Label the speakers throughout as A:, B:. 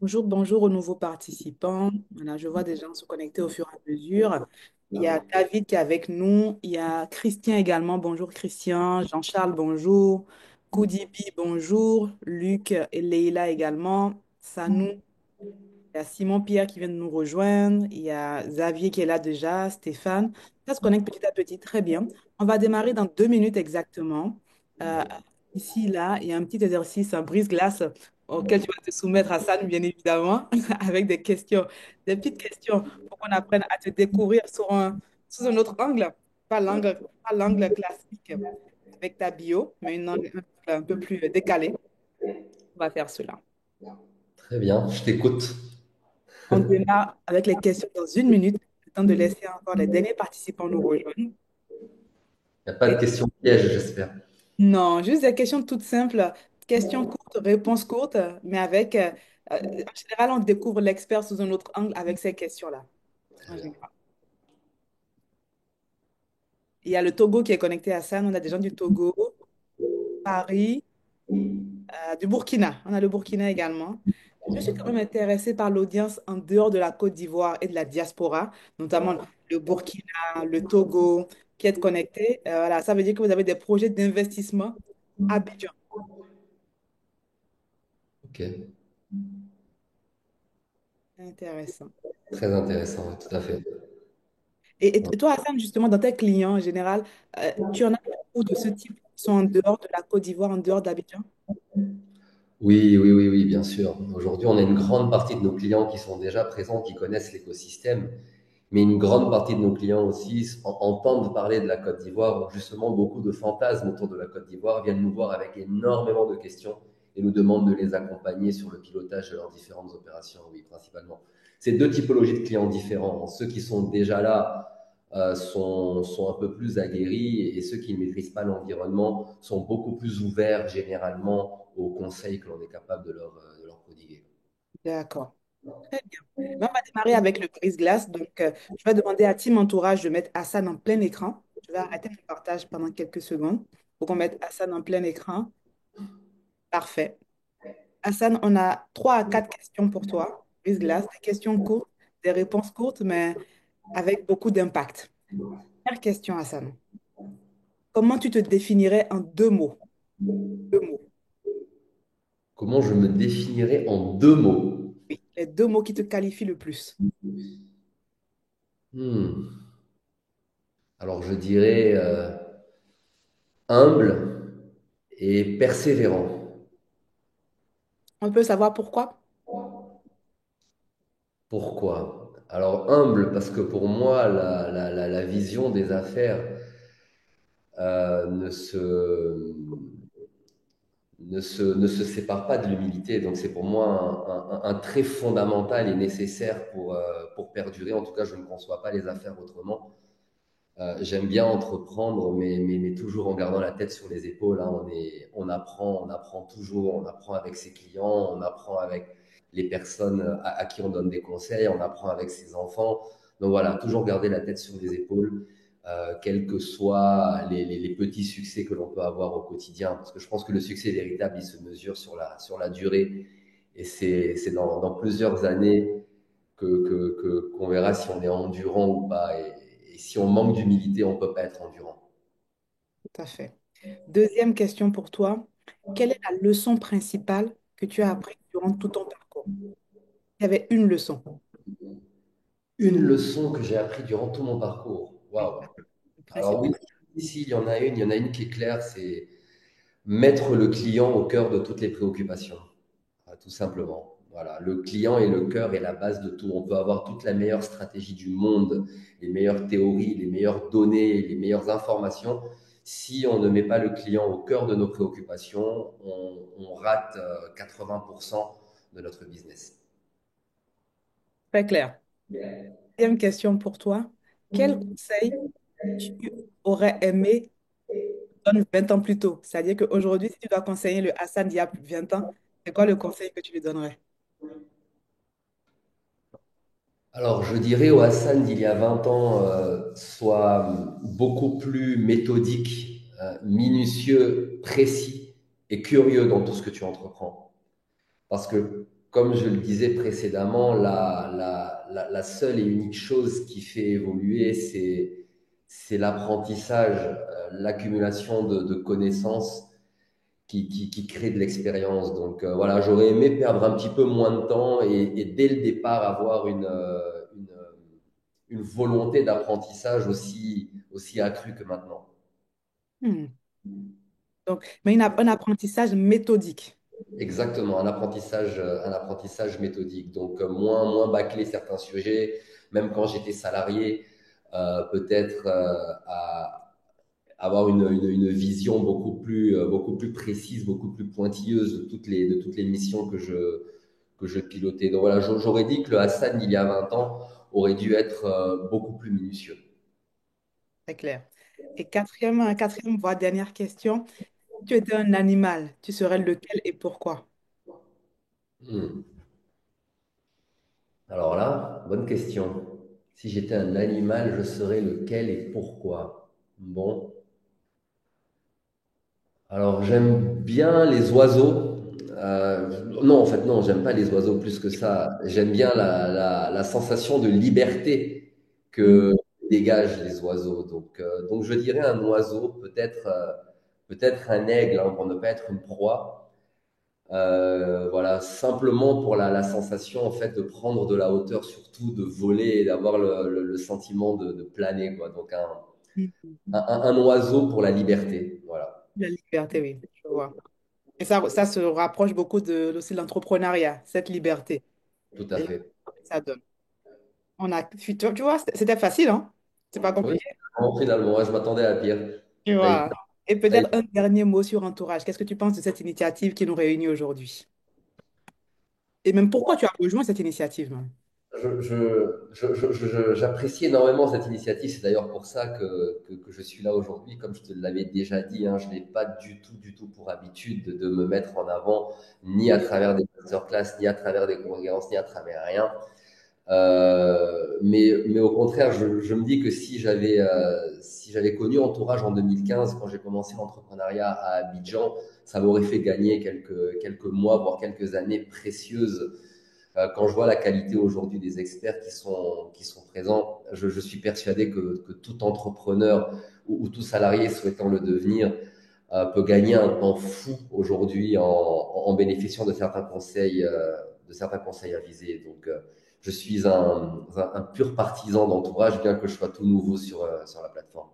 A: Bonjour, bonjour aux nouveaux participants. Voilà, je vois des gens se connecter au fur et à mesure. Il y a David qui est avec nous. Il y a Christian également. Bonjour Christian. Jean-Charles, bonjour. Koudibi, bonjour. Luc et Leïla également. Sanou. Il y a Simon-Pierre qui vient de nous rejoindre. Il y a Xavier qui est là déjà. Stéphane. Ça se connecte petit à petit. Très bien. On va démarrer dans 2 minutes exactement. Euh, Ici, là, il y a un petit exercice, un brise-glace auquel tu vas te soumettre, Hassan, bien évidemment, avec des questions, des petites questions pour qu'on apprenne à te découvrir sous un autre angle, pas l'angle classique avec ta bio, mais une angle un peu plus décalé. On va faire cela.
B: Très bien, je t'écoute.
A: On démarre avec les questions dans 1 minute, le temps de laisser encore les derniers participants nous rejoindre.
B: Il n'y a pas de
A: Et
B: question piège, j'espère.
A: non, juste des questions toutes simples, questions courtes, réponses courtes, mais en général, on découvre l'expert sous un autre angle avec ces questions-là. En général. Il y a le Togo qui est connecté à ça. On a des gens du Togo, Paris, du Burkina. On a le Burkina également. Je suis quand même intéressée par l'audience en dehors de la Côte d'Ivoire et de la diaspora, notamment le Burkina, le Togo, qui est connecté. Voilà, ça veut dire que vous avez des projets d'investissement à Abidjan.
B: Ok,
A: Intéressant.
B: très intéressant, oui, tout à fait.
A: Et toi, Hassan, justement, dans tes clients en général, tu en as beaucoup de ce type qui sont en dehors de la Côte d'Ivoire, en dehors d'Abidjan?
B: Oui, oui, oui, oui, bien sûr. Aujourd'hui, on a une grande partie de nos clients qui sont déjà présents, qui connaissent l'écosystème, mais une grande partie de nos clients aussi entendent parler de la Côte d'Ivoire, où justement beaucoup de fantasmes autour de la Côte d'Ivoire viennent nous voir avec énormément de questions et nous demandent de les accompagner sur le pilotage de leurs différentes opérations, oui, principalement. C'est deux typologies de clients différents. Ceux qui sont déjà là sont un peu plus aguerris et ceux qui ne maîtrisent pas l'environnement sont beaucoup plus ouverts généralement aux conseils que l'on est capable de leur prodiguer.
A: D'accord. Très bien. Ben, on va démarrer avec le brise-glace. Donc, je vais demander à Team Entourage de mettre Hassan en plein écran. Je vais arrêter mon partage pendant quelques secondes pour qu'on mette Hassan en plein écran. Parfait. Hassan, on a 3 à 4 questions pour toi. Brise-glace, des questions courtes, des réponses courtes, mais avec beaucoup d'impact. Première question, Hassan. Comment tu te définirais en 2 mots? 2 mots.
B: Comment je me définirais en deux mots?
A: Oui, les 2 mots qui te qualifient le plus.
B: Hmm. Alors je dirais humble et persévérant.
A: On peut savoir pourquoi?
B: Pourquoi? Alors humble parce que pour moi, la vision des affaires ne ne se sépare pas de l'humilité. Donc c'est pour moi un trait fondamental et nécessaire pour perdurer. En tout cas, je ne conçois pas les affaires autrement. J'aime bien entreprendre, mais toujours en gardant la tête sur les épaules, hein. On apprend toujours, on apprend avec ses clients, on apprend avec les personnes à qui on donne des conseils, on apprend avec ses enfants. Donc voilà, toujours garder la tête sur les épaules, quels que soient les petits succès que l'on peut avoir au quotidien. Parce que je pense que le succès véritable, il se mesure sur la durée. Et c'est dans plusieurs années qu'on verra si on est endurant ou pas. Et si on manque d'humilité, on ne peut pas être endurant.
A: Tout à fait. Deuxième question pour toi. Quelle est la leçon principale que tu as apprise durant tout ton parcours? Il y avait une leçon.
B: Une leçon que j'ai appris durant tout mon parcours.
A: Oui,
B: Waouh.
A: le
B: Alors oui,
A: principal.
B: ici, il y en a une qui est claire, c'est mettre le client au cœur de toutes les préoccupations. Tout simplement. Voilà, le client est le cœur et la base de tout. On peut avoir toute la meilleure stratégie du monde, les meilleures théories, les meilleures données, les meilleures informations. Si on ne met pas le client au cœur de nos préoccupations, on rate 80% de notre business.
A: Très clair. Deuxième question pour toi. Quel conseil tu aurais aimé donner 20 ans plus tôt? C'est-à-dire qu'aujourd'hui, si tu dois conseiller le Hassan d'il y a 20 ans, c'est quoi le conseil que tu lui donnerais?
B: Alors, je dirais au Hassan d'il y a 20 ans, sois beaucoup plus méthodique, minutieux, précis et curieux dans tout ce que tu entreprends. Parce que comme je le disais précédemment, la seule et unique chose qui fait évoluer, c'est l'apprentissage, l'accumulation de connaissances qui crée de l'expérience. Donc voilà, j'aurais aimé perdre un petit peu moins de temps et dès le départ avoir une volonté d'apprentissage aussi accrue que maintenant.
A: Hmm. Donc, mais un apprentissage méthodique.
B: Exactement, un apprentissage méthodique. Donc, moins bâcler certains sujets, même quand j'étais salarié, peut-être avoir une vision beaucoup plus précise, beaucoup plus pointilleuse de toutes les missions que je pilotais. Donc voilà, j'aurais dit que le Hassan, il y a 20 ans, aurait dû être beaucoup plus minutieux.
A: C'est clair. Et quatrième, voire dernière question. Si tu étais un animal, tu serais lequel et pourquoi?
B: Hmm. Alors là, bonne question. Si j'étais un animal, je serais lequel et pourquoi? Bon, alors j'aime bien les oiseaux. Non, en fait, non, j'aime pas les oiseaux plus que ça. J'aime bien la sensation de liberté
A: Hmm.
B: que dégagent les oiseaux. Donc je dirais un oiseau, peut-être un aigle, hein, pour ne pas être une proie. Voilà, simplement pour la sensation en fait de prendre de la hauteur, surtout de voler et d'avoir le sentiment de planer, quoi. Donc
A: Hmm.
B: un oiseau pour la liberté, voilà,
A: La liberté, oui, je vois. Et ça se rapproche beaucoup aussi de l'entrepreneuriat, cette liberté.
B: tout à
A: Et
B: fait.
A: ça donne. Tu vois, c'était facile, hein? C'est pas
B: Oui,
A: compliqué.
B: finalement, ouais, je m'attendais à pire.
A: Tu
B: Ça a été,
A: vois. Et
B: ça a
A: peut-être
B: été-
A: un dernier mot sur Entourage. Qu'est-ce que tu penses de cette initiative qui nous réunit aujourd'hui? Et même pourquoi tu as rejoint cette initiative, même?
B: J'apprécie énormément cette initiative. C'est d'ailleurs pour ça que je suis là aujourd'hui. Comme je te l'avais déjà dit, hein, je n'ai pas du tout pour habitude de me mettre en avant, ni à travers des masterclass, ni à travers des conférences, ni à travers rien. Mais au contraire, je me dis que si j'avais connu Entourage en 2015, quand j'ai commencé l'entrepreneuriat à Abidjan, ça m'aurait fait gagner quelques mois, voire quelques années précieuses. Quand je vois la qualité aujourd'hui des experts qui sont présents, je suis persuadé que tout entrepreneur ou tout salarié souhaitant le devenir peut gagner un temps fou aujourd'hui en bénéficiant de certains conseils avisés. Donc, je suis un pur partisan d'entourage, bien que je sois tout nouveau sur la plateforme.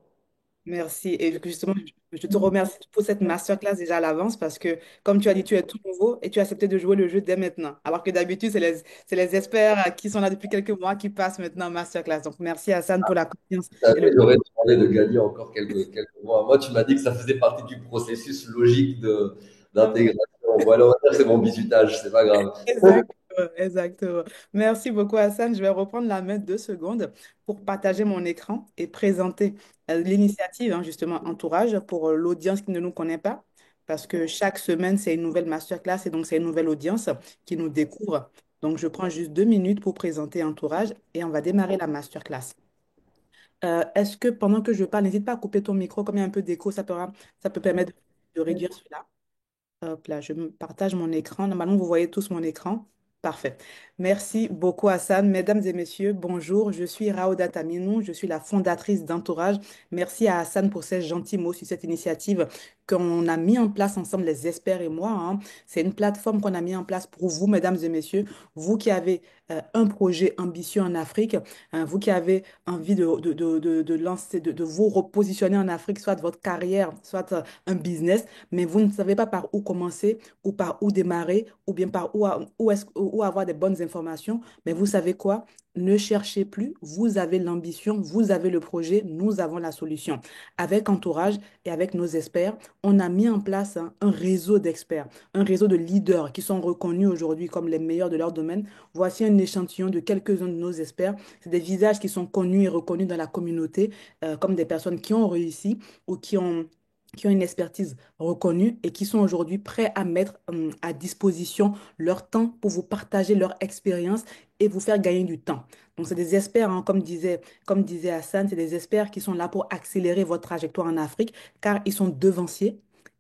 A: Merci. Et justement, je te remercie pour cette masterclass déjà à l'avance parce que, comme tu as dit, tu es tout nouveau et tu as accepté de jouer le jeu dès maintenant. Alors que d'habitude, c'est les experts qui sont là depuis quelques mois qui passent maintenant en masterclass. Donc, merci Hassan pour la confiance et le...
B: J'aurais demandé de gagner encore quelques mois. Moi, tu m'as dit que ça faisait partie du processus logique d'intégration. Voilà, on va dire que c'est mon bizutage, c'est pas grave.
A: Exactement, exactement. Merci beaucoup, Hassan. Je vais reprendre la main 2 secondes pour partager mon écran et présenter l'initiative, hein, justement, Entourage, pour l'audience qui ne nous connaît pas. Parce que chaque semaine, c'est une nouvelle masterclass et donc c'est une nouvelle audience qui nous découvre. Donc, je prends juste 2 minutes pour présenter Entourage et on va démarrer la masterclass. Est-ce que pendant que je parle, n'hésite pas à couper ton micro, comme il y a un peu d'écho, ça peut permettre de réduire cela. Hop là, je me partage mon écran. Normalement, vous voyez tous mon écran. Parfait. Merci beaucoup, Hassan. Mesdames et messieurs, bonjour. Je suis Raouda Taminou. Je suis la fondatrice d'Entourage. Merci à Hassan pour ces gentils mots sur cette initiative qu'on a mis en place ensemble, les experts et moi, hein. C'est une plateforme qu'on a mis en place pour vous, mesdames et messieurs, vous qui avez un projet ambitieux en Afrique, hein, vous qui avez envie de lancer, de vous repositionner en Afrique, soit votre carrière, soit un business, mais vous ne savez pas par où commencer ou par où démarrer ou bien par où avoir des bonnes informations. Mais vous savez quoi? Ne cherchez plus. Vous avez l'ambition, vous avez le projet, nous avons la solution. Avec Entourage et avec nos experts, on a mis en place un réseau d'experts, un réseau de leaders qui sont reconnus aujourd'hui comme les meilleurs de leur domaine. Voici un échantillon de quelques-uns de nos experts. C'est des visages qui sont connus et reconnus dans la communauté comme des personnes qui ont réussi ou qui ont une expertise reconnus et qui sont aujourd'hui prêts à mettre à disposition leur temps pour vous partager leur expérience et vous faire gagner du temps. Donc, c'est des experts, hein, comme disait Hassan, c'est des experts qui sont là pour accélérer votre trajectoire en Afrique car ils sont devanciers.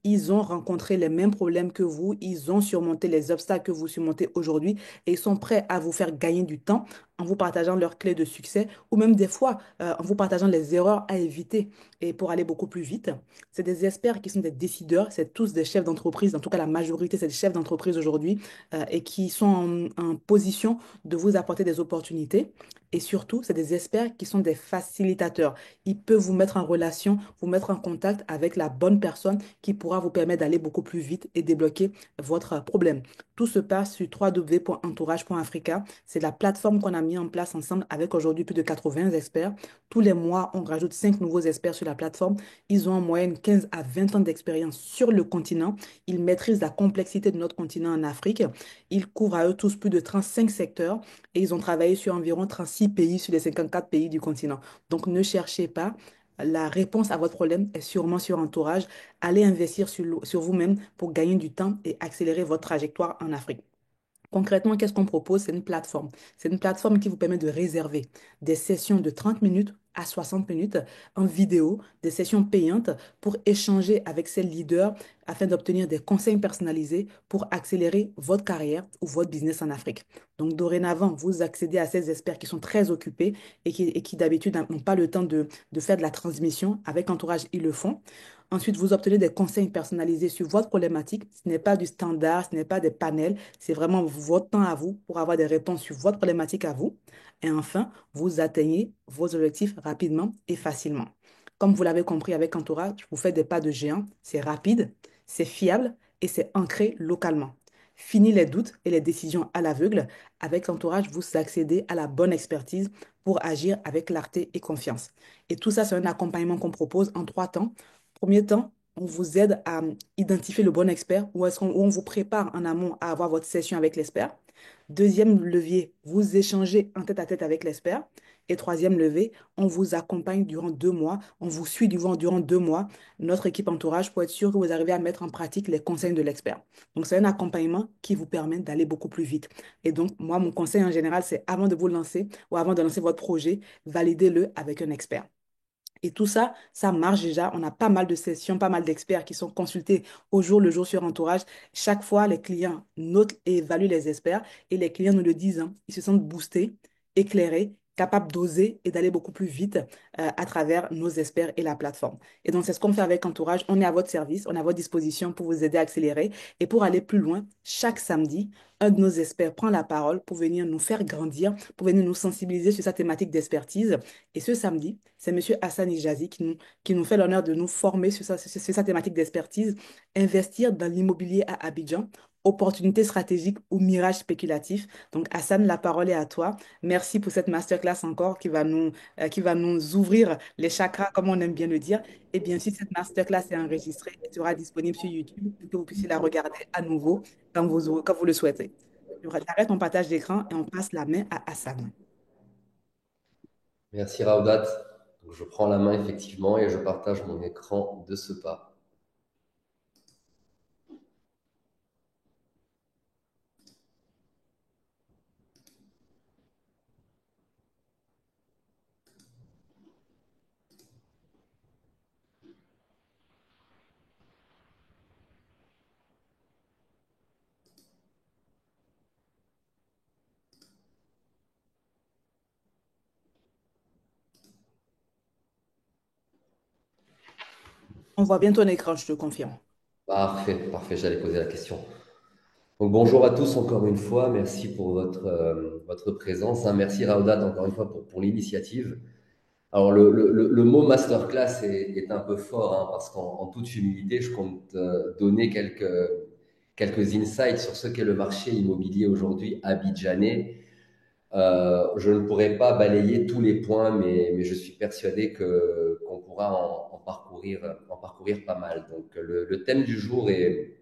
A: ils ont rencontré les mêmes problèmes que vous, ils ont surmonté les obstacles que vous surmontez aujourd'hui et ils sont prêts à vous faire gagner du temps en vous partageant leurs clés de succès ou même des fois en vous partageant les erreurs à éviter et pour aller beaucoup plus vite. C'est des experts qui sont des décideurs, c'est tous des chefs d'entreprise, en tout cas la majorité, c'est des chefs d'entreprise aujourd'hui et qui sont en position de vous apporter des opportunités. Et surtout, c'est des experts qui sont des facilitateurs. Ils peuvent vous mettre en relation, vous mettre en contact avec la bonne personne qui pourra vous permettre d'aller beaucoup plus vite et débloquer votre problème. Tout se passe sur www.entourage.africa. C'est la plateforme qu'on a mis en place ensemble avec aujourd'hui plus de 80 experts. Tous les mois, on rajoute 5 nouveaux experts sur la plateforme. Ils ont en moyenne 15 à 20 ans d'expérience sur le continent. Ils maîtrisent la complexité de notre continent en Afrique. Ils couvrent à eux tous plus de 35 secteurs et ils ont travaillé sur environ 36 pays sur les 54 pays du continent. Donc ne cherchez pas. La réponse à votre problème est sûrement sur Entourage. Allez investir sur vous-même pour gagner du temps et accélérer votre trajectoire en Afrique. Concrètement, qu'est-ce qu'on propose? C'est une plateforme. C'est une plateforme qui vous permet de réserver des sessions de 30 minutes à 60 minutes en vidéo, des sessions payantes pour échanger avec ces leaders afin d'obtenir des conseils personnalisés pour accélérer votre carrière ou votre business en Afrique. Donc, dorénavant, vous accédez à ces experts qui sont très occupés et qui d'habitude n'ont pas le temps de faire de la transmission. Avec Entourage, ils le font. Ensuite, vous obtenez des conseils personnalisés sur votre problématique. Ce n'est pas du standard, ce n'est pas des panels, c'est vraiment votre temps à vous pour avoir des réponses sur votre problématique à vous. Et enfin, vous atteignez vos objectifs rapidement et facilement. Comme vous l'avez compris avec Entourage, vous faites des pas de géant. C'est rapide, c'est fiable et c'est ancré localement. Fini les doutes et les décisions à l'aveugle. Avec Entourage, vous accédez à la bonne expertise pour agir avec clarté et confiance. Et tout ça, c'est un accompagnement qu'on propose en 3 temps. Premier temps, on vous aide à identifier le bon expert ou où on vous prépare en amont à avoir votre session avec l'expert. Deuxième levier, vous échangez en tête à tête avec l'expert. Et troisième levier, on vous accompagne durant 2 mois, on vous suit durant 2 mois, notre équipe entourage, pour être sûr que vous arrivez à mettre en pratique les conseils de l'expert. Donc, c'est un accompagnement qui vous permet d'aller beaucoup plus vite. Et donc, moi, mon conseil en général, c'est avant de vous lancer ou avant de lancer votre projet, validez-le avec un expert. Et tout ça, ça marche déjà. On a pas mal de sessions, pas mal d'experts qui sont consultés au jour le jour sur Entourage. Chaque fois, les clients notent et évaluent les experts et les clients nous le disent, hein. Ils se sentent boostés, éclairés, capables d'oser et d'aller beaucoup plus vite à travers nos experts et la plateforme. Et donc, c'est ce qu'on fait avec Entourage. On est à votre service, on est à votre disposition pour vous aider à accélérer. Et pour aller plus loin, chaque samedi, un de nos experts prend la parole pour venir nous faire grandir, pour venir nous sensibiliser sur sa thématique d'expertise. Et ce samedi, c'est M. Hassan Ijazi qui nous fait l'honneur de nous former sur sa thématique d'expertise, investir dans l'immobilier à Abidjan, opportunités stratégiques ou mirages spéculatifs. Donc, Hassan, la parole est à toi. Merci pour cette masterclass encore qui va nous ouvrir les chakras, comme on aime bien le dire. Et bien sûr, cette masterclass est enregistrée et sera disponible sur YouTube pour que vous puissiez la regarder à nouveau quand vous le souhaitez. J'arrête mon partage d'écran et on passe la main à Hassan.
B: Merci Raoudat. Donc, je prends la main effectivement et je partage mon écran de ce pas.
A: On voit bien ton écran, je te confirme.
B: Parfait, parfait, j'allais poser la question. Donc, bonjour à tous encore une fois, merci pour votre présence, hein. Merci Raoudat encore une fois pour l'initiative. Alors le mot masterclass est un peu fort, hein, parce qu'en toute humilité, je compte donner quelques insights sur ce qu'est le marché immobilier aujourd'hui abidjanais. Je ne pourrais pas balayer tous les points, mais je suis persuadé qu'on pourra en parcourir pas mal. Donc le thème du jour est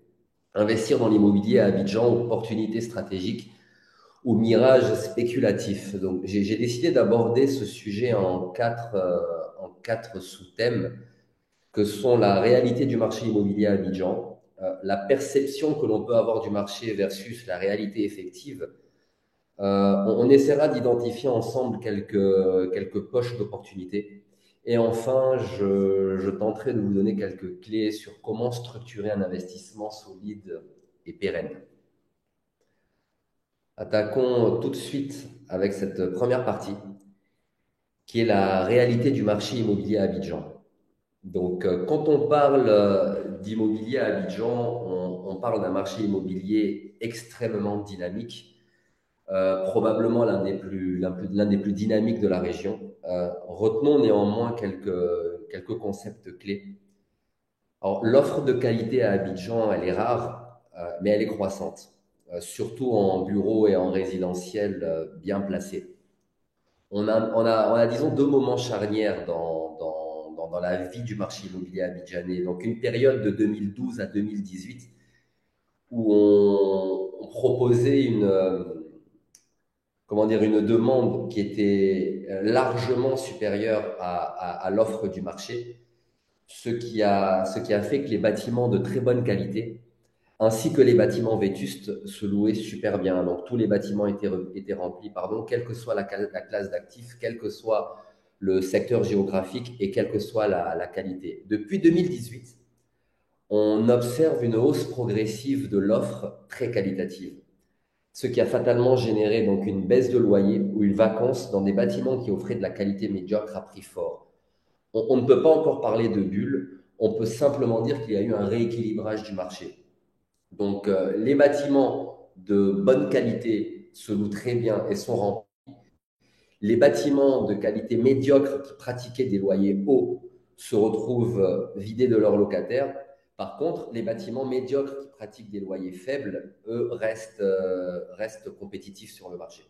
B: investir dans l'immobilier à Abidjan, opportunités stratégiques ou mirage spéculatif. Donc, j'ai décidé d'aborder ce sujet en quatre sous-thèmes, que sont la réalité du marché immobilier à Abidjan, la perception que l'on peut avoir du marché versus la réalité effective. On essaiera d'identifier ensemble quelques poches d'opportunités. Et enfin, je tenterai de vous donner quelques clés sur comment structurer un investissement solide et pérenne. Attaquons tout de suite avec cette première partie, qui est la réalité du marché immobilier à Abidjan. Donc, quand on parle d'immobilier à Abidjan, on parle d'un marché immobilier extrêmement dynamique, probablement l'un des plus dynamiques de la région. Retenons néanmoins quelques concepts clés. Alors, l'offre de qualité à Abidjan, elle est rare, mais elle est croissante, surtout en bureau et en résidentiel bien placés. On a, disons, deux moments charnières dans la vie du marché immobilier abidjanais. Donc, une période de 2012 à 2018 où on proposait comment dire, une demande qui était largement supérieure à l'offre du marché, ce qui a fait que les bâtiments de très bonne qualité, ainsi que les bâtiments vétustes, se louaient super bien. Donc tous les bâtiments étaient remplis, pardon, quelle que soit la classe d'actifs, quel que soit le secteur géographique et quelle que soit la qualité. Depuis 2018, on observe une hausse progressive de l'offre très qualitative, ce qui a fatalement généré donc une baisse de loyer ou une vacance dans des bâtiments qui offraient de la qualité médiocre à prix fort. On ne peut pas encore parler de bulle, on peut simplement dire qu'il y a eu un rééquilibrage du marché. Donc, les bâtiments de bonne qualité se louent très bien et sont remplis. Les bâtiments de qualité médiocre qui pratiquaient des loyers hauts se retrouvent vidés de leurs locataires. Par contre, les bâtiments médiocres qui pratiquent des loyers faibles, eux, restent compétitifs sur le marché.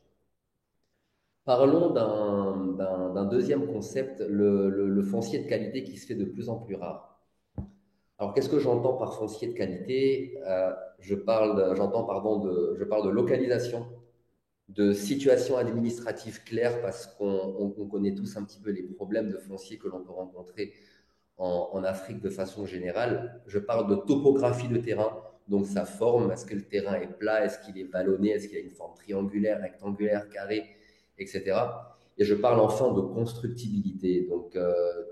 B: Parlons d'un deuxième concept, le foncier de qualité qui se fait de plus en plus rare. Alors, qu'est-ce que j'entends par foncier de qualité? Je parle de localisation, de situation administrative claire, parce qu'on connaît tous un petit peu les problèmes de foncier que l'on peut rencontrer en Afrique de façon générale. Je parle de topographie de terrain, donc sa forme, est-ce que le terrain est plat, est-ce qu'il est vallonné, est-ce qu'il a une forme triangulaire, rectangulaire, carrée, etc. Et je parle enfin de constructibilité. Donc,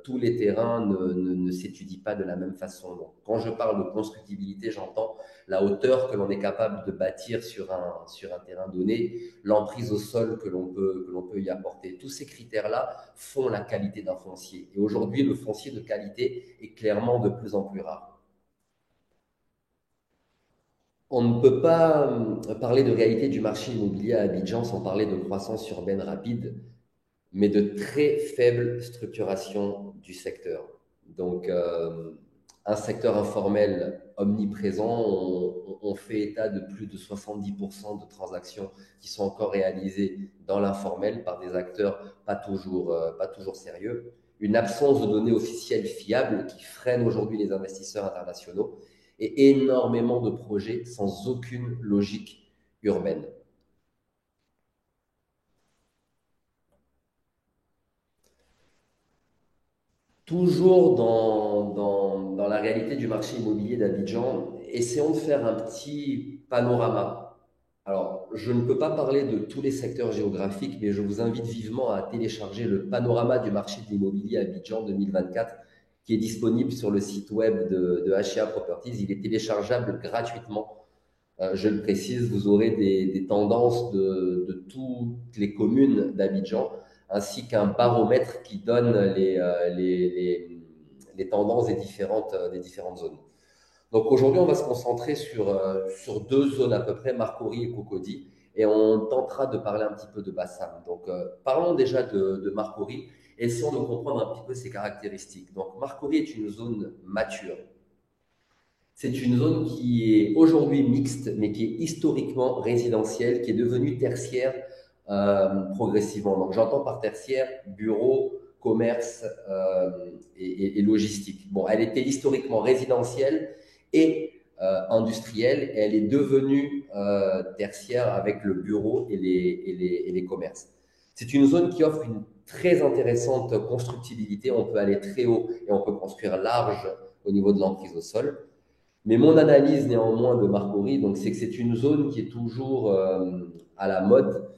B: tous les terrains ne s'étudient pas de la même façon. Donc, quand je parle de constructibilité, j'entends la hauteur que l'on est capable de bâtir sur un terrain donné, l'emprise au sol que l'on peut y apporter. Tous ces critères-là font la qualité d'un foncier. Et aujourd'hui, le foncier de qualité est clairement de plus en plus rare. On ne peut pas parler de réalité du marché immobilier à Abidjan sans parler de croissance urbaine rapide, mais de très faible structuration du secteur. Donc, un secteur informel omniprésent, on fait état de plus de 70% de transactions qui sont encore réalisées dans l'informel par des acteurs pas toujours sérieux. Une absence de données officielles fiables qui freine aujourd'hui les investisseurs internationaux et énormément de projets sans aucune logique urbaine. Toujours dans la réalité du marché immobilier d'Abidjan, essayons de faire un petit panorama. Alors, je ne peux pas parler de tous les secteurs géographiques, mais je vous invite vivement à télécharger le panorama du marché de l'immobilier Abidjan 2024, qui est disponible sur le site web de HA Properties. Il est téléchargeable gratuitement. Je le précise, vous aurez des tendances de toutes les communes d'Abidjan, ainsi qu'un baromètre qui donne les tendances des différentes zones. Donc aujourd'hui, on va se concentrer sur deux zones à peu près, Marcory et Cocody, et on tentera de parler un petit peu de Bassam. Donc parlons déjà de Marcory, essayons de comprendre un petit peu ses caractéristiques. Donc Marcory est une zone mature. C'est une zone qui est aujourd'hui mixte, mais qui est historiquement résidentielle, qui est devenue tertiaire progressivement. Donc j'entends par tertiaire bureau, commerce et logistique. Bon, elle était historiquement résidentielle et industrielle, et elle est devenue tertiaire avec le bureau et les commerces. C'est une zone qui offre une très intéressante constructibilité. On peut aller très haut et on peut construire large au niveau de l'emprise au sol. Mais mon analyse néanmoins de Marcory, donc, c'est que c'est une zone qui est toujours à la mode,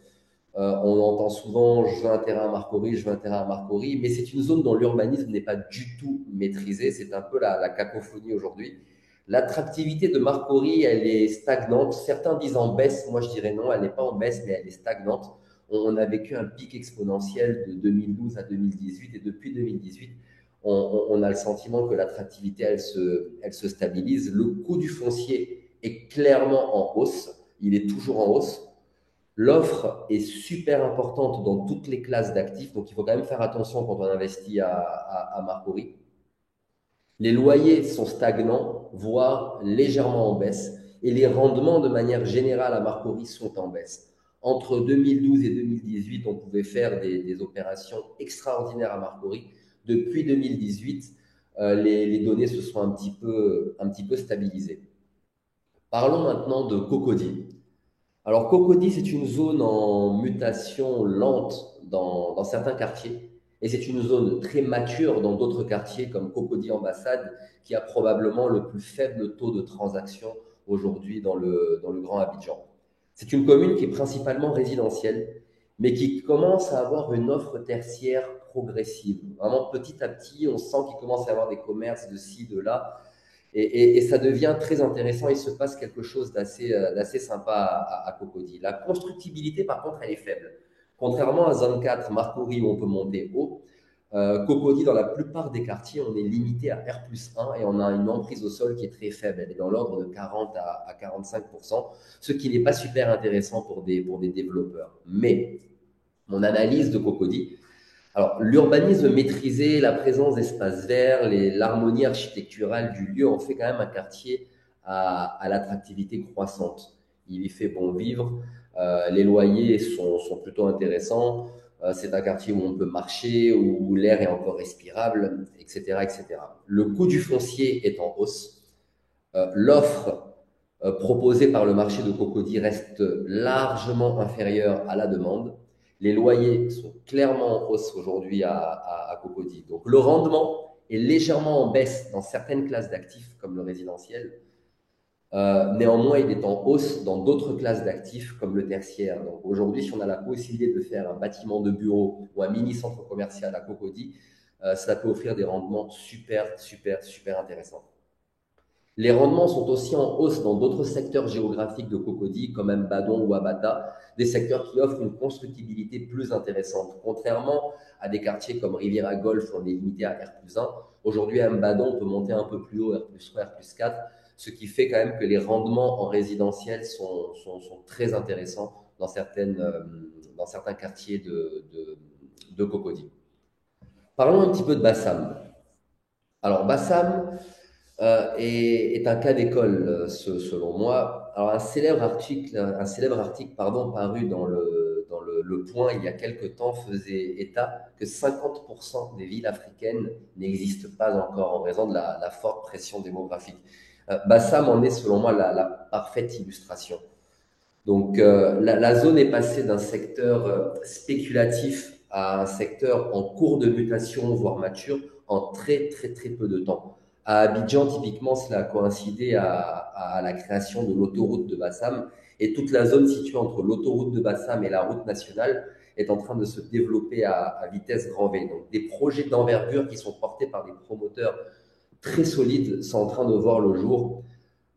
B: On entend souvent je veux un terrain à Marcory, je veux un terrain à Marcory, mais c'est une zone dont l'urbanisme n'est pas du tout maîtrisé. C'est un peu la cacophonie aujourd'hui. L'attractivité de Marcory, elle est stagnante. Certains disent en baisse. Moi, je dirais non, elle n'est pas en baisse, mais elle est stagnante. On a vécu un pic exponentiel de 2012 à 2018 et depuis 2018, on a le sentiment que l'attractivité, elle se stabilise. Le coût du foncier est clairement en hausse. Il est toujours en hausse. L'offre est super importante dans toutes les classes d'actifs, donc il faut quand même faire attention quand on investit à Marcory. Les loyers sont stagnants, voire légèrement en baisse, et les rendements de manière générale à Marcory sont en baisse. Entre 2012 et 2018, on pouvait faire des opérations extraordinaires à Marcory. Depuis 2018, les données se sont un petit peu stabilisées. Parlons maintenant de Cocody. Alors, Cocody, c'est une zone en mutation lente dans certains quartiers. Et c'est une zone très mature dans d'autres quartiers comme Cocody Ambassade, qui a probablement le plus faible taux de transaction aujourd'hui dans le Grand Abidjan. C'est une commune qui est principalement résidentielle, mais qui commence à avoir une offre tertiaire progressive. Vraiment, petit à petit, on sent qu'il commence à y avoir des commerces de ci, de là, et ça devient très intéressant. Il se passe quelque chose d'assez sympa à Cocody. La constructibilité, par contre, elle est faible. Contrairement à Zone 4, Marcory, où on peut monter haut, Cocody, dans la plupart des quartiers, on est limité à R+1 et on a une emprise au sol qui est très faible. Elle est dans l'ordre de 40 à 45%, ce qui n'est pas super intéressant pour des développeurs. Mais mon analyse de Cocody, alors, l'urbanisme maîtrisé, la présence d'espaces verts, l'harmonie architecturale du lieu en fait quand même un quartier à l'attractivité croissante. Il y fait bon vivre, les loyers sont plutôt intéressants, c'est un quartier où on peut marcher, où l'air est encore respirable, etc., etc. Le coût du foncier est en hausse. L'offre proposée par le marché de Cocody reste largement inférieure à la demande. Les loyers sont clairement en hausse aujourd'hui à Cocody. Donc le rendement est légèrement en baisse dans certaines classes d'actifs comme le résidentiel. Néanmoins, il est en hausse dans d'autres classes d'actifs comme le tertiaire. Donc aujourd'hui, si on a la possibilité de faire un bâtiment de bureau ou un mini centre commercial à Cocody, ça peut offrir des rendements super intéressants. Les rendements sont aussi en hausse dans d'autres secteurs géographiques de Cocody, comme Mbadon ou Abata, des secteurs qui offrent une constructibilité plus intéressante. Contrairement à des quartiers comme Riviera Golf, où on est limité à R+1, aujourd'hui à Mbadon, on peut monter un peu plus haut, R+3, R+4, ce qui fait quand même que les rendements en résidentiel sont très intéressants dans certains quartiers de Cocody. Parlons un petit peu de Bassam. Alors Bassam, est un cas d'école, selon moi. Alors, un célèbre article pardon, paru Le Point il y a quelque temps faisait état que 50% des villes africaines n'existent pas encore en raison de la forte pression démographique. Bassam en est, selon moi, la parfaite illustration. Donc, la zone est passée d'un secteur spéculatif à un secteur en cours de mutation, voire mature, en très peu de temps. À Abidjan, typiquement, cela a coïncidé à la création de l'autoroute de Bassam, et toute la zone située entre l'autoroute de Bassam et la route nationale est en train de se développer à vitesse grand V. Donc, des projets d'envergure qui sont portés par des promoteurs très solides sont en train de voir le jour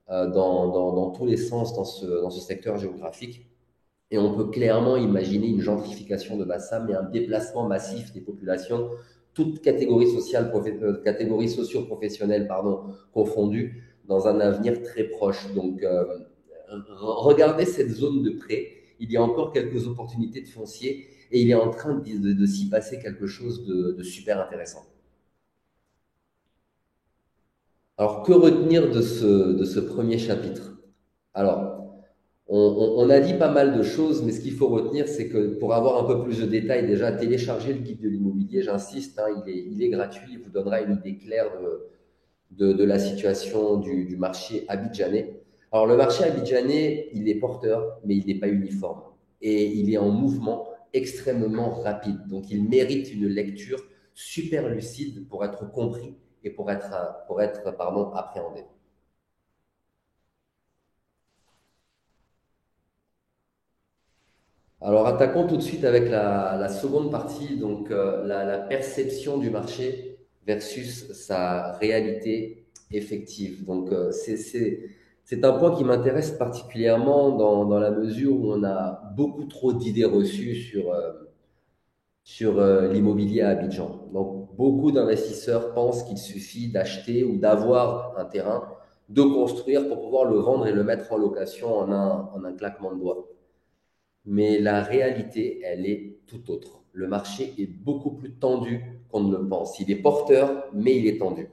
B: dans tous les sens dans ce secteur géographique. Et on peut clairement imaginer une gentrification de Bassam et un déplacement massif des populations, toutes catégories sociales, catégories socio-professionnelles, pardon, confondues, dans un avenir très proche. Donc, regardez cette zone de près. Il y a encore quelques opportunités de foncier et il est en train de s'y passer quelque chose de super intéressant. Alors, que retenir de ce premier chapitre? Alors, on a dit pas mal de choses, mais ce qu'il faut retenir, c'est que pour avoir un peu plus de détails, déjà, téléchargez le guide de l'immobilier, j'insiste, hein, il est gratuit, il vous donnera une idée claire de la situation du marché abidjanais. Alors, le marché abidjanais, il est porteur, mais il n'est pas uniforme. Et il est en mouvement extrêmement rapide. Donc, il mérite une lecture super lucide pour être compris et pour être pardon, appréhendé. Alors, attaquons tout de suite avec la seconde partie, donc la perception du marché versus sa réalité effective. Donc, c'est un point qui m'intéresse particulièrement dans la mesure où on a beaucoup trop d'idées reçues sur l'immobilier à Abidjan. Donc, beaucoup d'investisseurs pensent qu'il suffit d'acheter ou d'avoir un terrain, de construire pour pouvoir le vendre et le mettre en location en un claquement de doigts. Mais la réalité, elle est tout autre. Le marché est beaucoup plus tendu qu'on ne le pense. Il est porteur, mais il est tendu.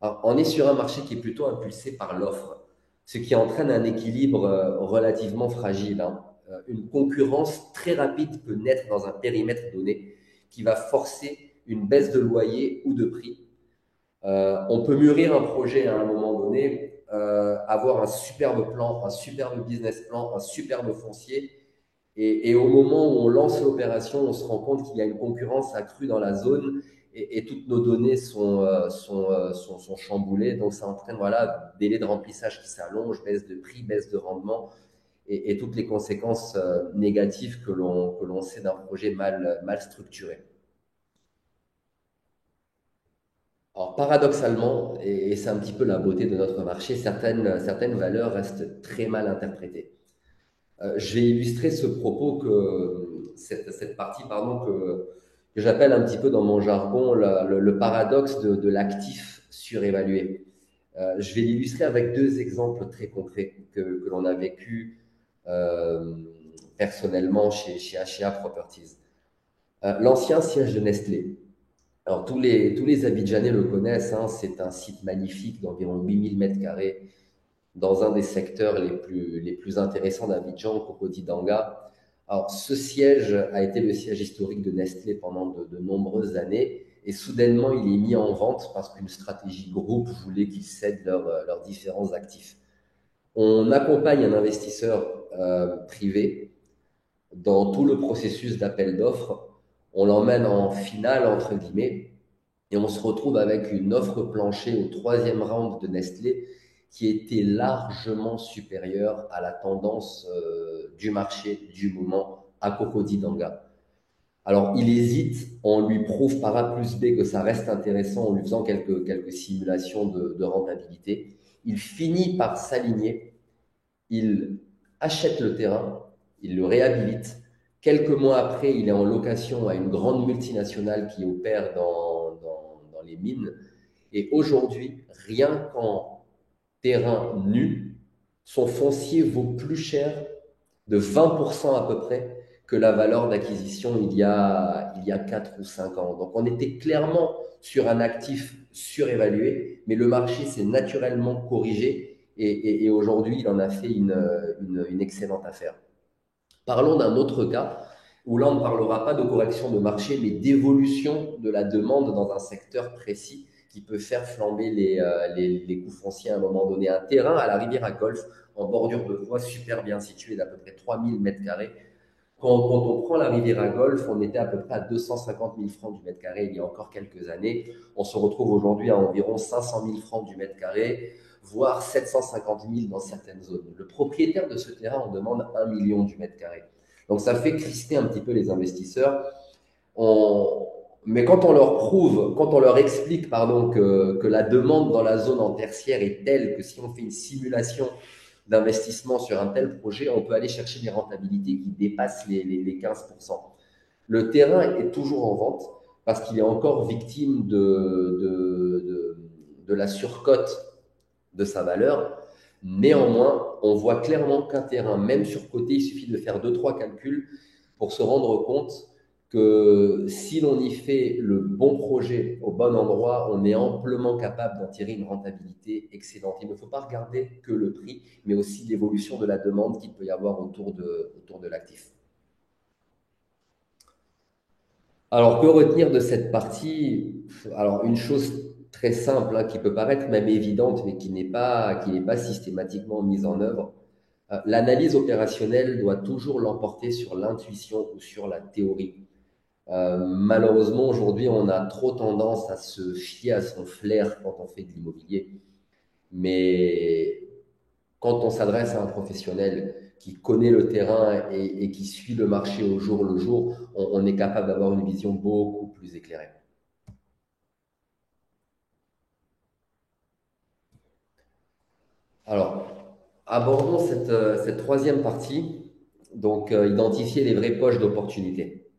B: Alors, on est sur un marché qui est plutôt impulsé par l'offre, ce qui entraîne un équilibre relativement fragile, hein. Une concurrence très rapide peut naître dans un périmètre donné qui va forcer une baisse de loyer ou de prix. On peut mûrir un projet à un moment donné, avoir un superbe plan, un superbe business plan, un superbe foncier, et au moment où on lance l'opération, on se rend compte qu'il y a une concurrence accrue dans la zone et toutes nos données sont chamboulées. Donc, ça entraîne voilà, délai de remplissage qui s'allonge, baisse de prix, baisse de rendement et toutes les conséquences négatives que l'on sait d'un projet mal structuré. Alors, paradoxalement, et c'est un petit peu la beauté de notre marché, certaines valeurs restent très mal interprétées. Je vais illustrer ce propos cette partie, pardon, que j'appelle un petit peu dans mon jargon le paradoxe de l'actif surévalué. Je vais l'illustrer avec deux exemples très concrets que l'on a vécu euh, personnellement chez HA Properties. L'ancien siège de Nestlé. Alors, tous les Abidjanais le connaissent, hein, c'est un site magnifique d'environ 8000 mètres carrés dans un des secteurs les plus intéressants d'Abidjan, Cocody Danga. Alors, ce siège a été le siège historique de Nestlé pendant de nombreuses années et soudainement, il est mis en vente parce qu'une stratégie groupe voulait qu'ils cèdent leurs différents actifs. On accompagne un investisseur privé dans tout le processus d'appel d'offres. On l'emmène en finale, entre guillemets, et on se retrouve avec une offre planchée au troisième round de Nestlé qui était largement supérieure à la tendance du marché du moment à Cocody Danga. Alors, il hésite, on lui prouve par A plus B que ça reste intéressant en lui faisant quelques simulations de rentabilité. Il finit par s'aligner, il achète le terrain, il le réhabilite. Quelques mois après, il est en location à une grande multinationale qui opère dans les mines. Et aujourd'hui, rien qu'en terrain nu, son foncier vaut plus cher de 20% à peu près que la valeur d'acquisition il y a 4 ou 5 ans. Donc on était clairement sur un actif surévalué, mais le marché s'est naturellement corrigé et aujourd'hui il en a fait une excellente affaire. Parlons d'un autre cas où là, on ne parlera pas de correction de marché, mais d'évolution de la demande dans un secteur précis qui peut faire flamber les coûts fonciers à un moment donné. Un terrain à la rivière à Golfe, en bordure de voie, super bien situé, d'à peu près 3000 mètres carrés. Quand on prend la rivière à Golfe, on était à peu près à 250 000 francs du mètre carré il y a encore quelques années. On se retrouve aujourd'hui à environ 500 000 francs du mètre carré, voire 750 000 dans certaines zones. Le propriétaire de ce terrain en demande 1 million du mètre carré. Donc ça fait crisper un petit peu les investisseurs. On... Mais quand on leur prouve, quand on leur explique pardon, que la demande dans la zone en tertiaire est telle que si on fait une simulation d'investissement sur un tel projet, on peut aller chercher des rentabilités qui dépassent les 15%. Le terrain est toujours en vente parce qu'il est encore victime de la surcote de sa valeur. Néanmoins, on voit clairement qu'un terrain, même surcoté, il suffit de faire deux, trois calculs pour se rendre compte que si l'on y fait le bon projet au bon endroit, on est amplement capable d'en tirer une rentabilité excellente. Il ne faut pas regarder que le prix, mais aussi l'évolution de la demande qu'il peut y avoir autour de l'actif. Alors, que retenir de cette partie? Alors, une chose très simple, hein, qui peut paraître même évidente, mais qui n'est pas systématiquement mise en œuvre. L'analyse opérationnelle doit toujours l'emporter sur l'intuition ou sur la théorie. Malheureusement, aujourd'hui, on a trop tendance à se fier à son flair quand on fait de l'immobilier. Mais quand on s'adresse à un professionnel, qui connaît le terrain et qui suit le marché au jour le jour, on est capable d'avoir une vision beaucoup plus éclairée. Alors, abordons cette troisième partie, donc identifier les vraies poches d'opportunités.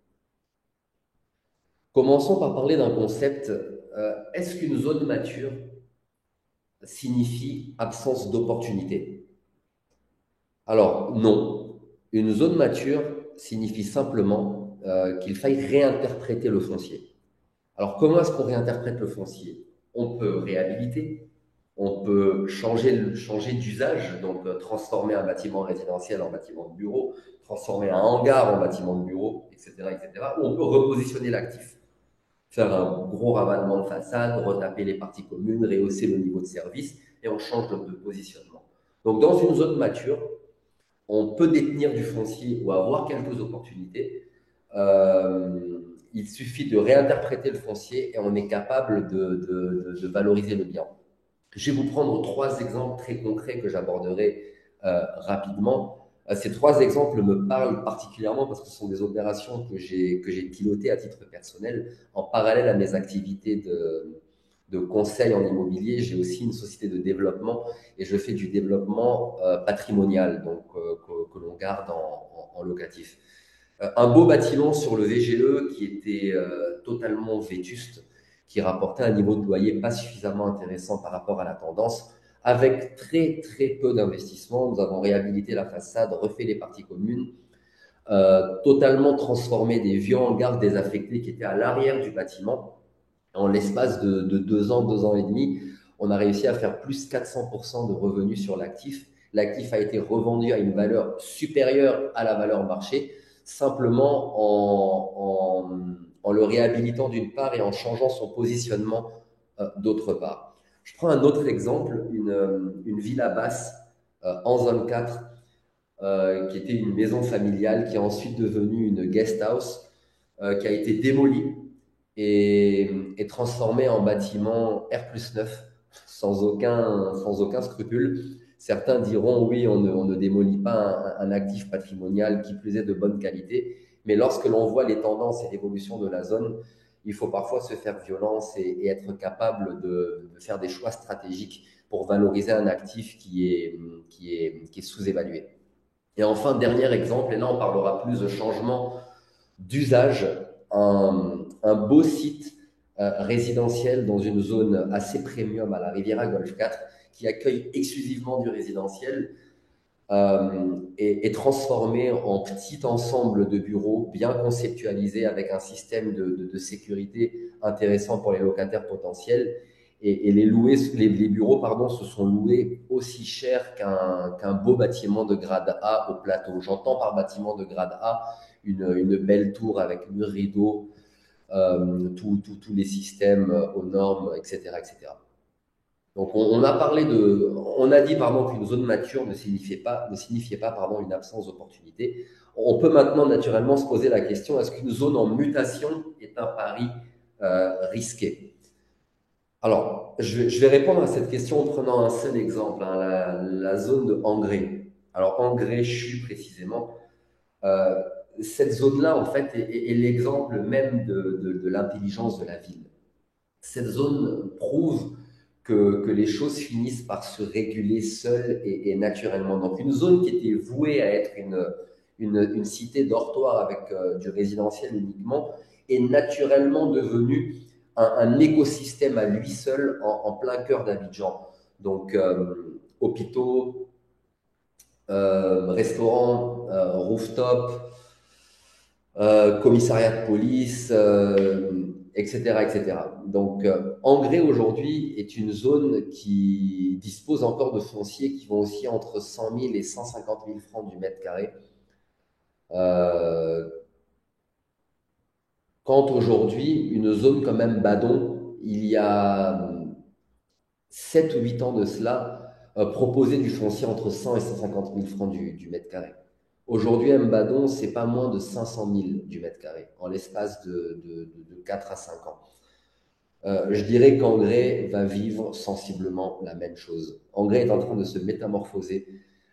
B: Commençons par parler d'un concept. Est-ce qu'une zone mature signifie absence d'opportunité? Alors, non. Une zone mature signifie simplement qu'il faille réinterpréter le foncier. Alors, comment est-ce qu'on réinterprète le foncier? On peut réhabiliter, on peut changer d'usage, donc transformer un bâtiment résidentiel en bâtiment de bureau, transformer un hangar en bâtiment de bureau, etc., etc. Ou on peut repositionner l'actif, faire un gros ravalement de façade, retaper les parties communes, rehausser le niveau de service, et on change de positionnement. Donc, dans une zone mature, on peut détenir du foncier ou avoir quelques opportunités. Il suffit de réinterpréter le foncier et on est capable de valoriser le bien. Je vais vous prendre trois exemples très concrets que j'aborderai rapidement. Ces trois exemples me parlent particulièrement parce que ce sont des opérations que j'ai pilotées à titre personnel en parallèle à mes activités de conseil en immobilier. J'ai aussi une société de développement et je fais du développement patrimonial, donc que l'on garde en locatif. Un beau bâtiment sur le VGE qui était totalement vétuste, qui rapportait un niveau de loyer pas suffisamment intéressant par rapport à la tendance. Avec très très peu d'investissement, nous avons réhabilité la façade, refait les parties communes, totalement transformé des vieux hangars désaffectés qui étaient à l'arrière du bâtiment. En l'espace de 2 ans et demi, on a réussi à faire plus 400% de revenus sur l'actif. L'actif a été revendu à une valeur supérieure à la valeur marché, simplement en le réhabilitant d'une part et en changeant son positionnement d'autre part. Je prends un autre exemple, une villa basse en zone 4, qui était une maison familiale, qui est ensuite devenue une guest house, qui a été démolie et transformée en bâtiment R+9 sans aucun scrupule. Certains diront oui, on ne démolit pas un actif patrimonial qui plus est de bonne qualité, mais lorsque l'on voit les tendances et l'évolution de la zone, il faut parfois se faire violence et être capable de faire des choix stratégiques pour valoriser un actif qui est sous-évalué. Et enfin, dernier exemple, et là on parlera plus de changement d'usage, un beau site résidentiel dans une zone assez premium à la Riviera Golf 4 qui accueille exclusivement du résidentiel est transformé en petit ensemble de bureaux bien conceptualisés avec un système de sécurité intéressant pour les locataires potentiels. Et les bureaux pardon, se sont loués aussi cher qu'un beau bâtiment de grade A au plateau. J'entends par bâtiment de grade A une belle tour avec mur rideau, tous les systèmes aux normes, etc., etc. Donc on a dit pardon qu'une zone mature ne signifiait pas pardon une absence d'opportunité. On peut maintenant naturellement se poser la question, est-ce qu'une zone en mutation est un pari risqué? Alors, je vais répondre à cette question en prenant un seul exemple, hein, la zone de Engrais. Alors, Engrais-Chu précisément, euh, cette zone-là, en fait, est l'exemple même de l'intelligence de la ville. Cette zone prouve que les choses finissent par se réguler seules et naturellement. Donc, une zone qui était vouée à être une cité dortoir avec du résidentiel uniquement est naturellement devenue un écosystème à lui seul en plein cœur d'Abidjan. Donc, hôpitaux, restaurants, rooftop, commissariat de police, etc., etc. Donc, Engrais aujourd'hui est une zone qui dispose encore de fonciers qui vont aussi entre 100 000 et 150 000 francs du mètre carré. Euh, Quand aujourd'hui, une zone comme même Badon, il y a 7 ou 8 ans de cela, proposait du foncier entre 100 et 150 000 francs du mètre carré. Aujourd'hui, Mbadon, c'est pas moins de 500 000 du mètre carré, en l'espace de 4 à 5 ans. Je dirais qu'Engrais va vivre sensiblement la même chose. Engrais est en train de se métamorphoser.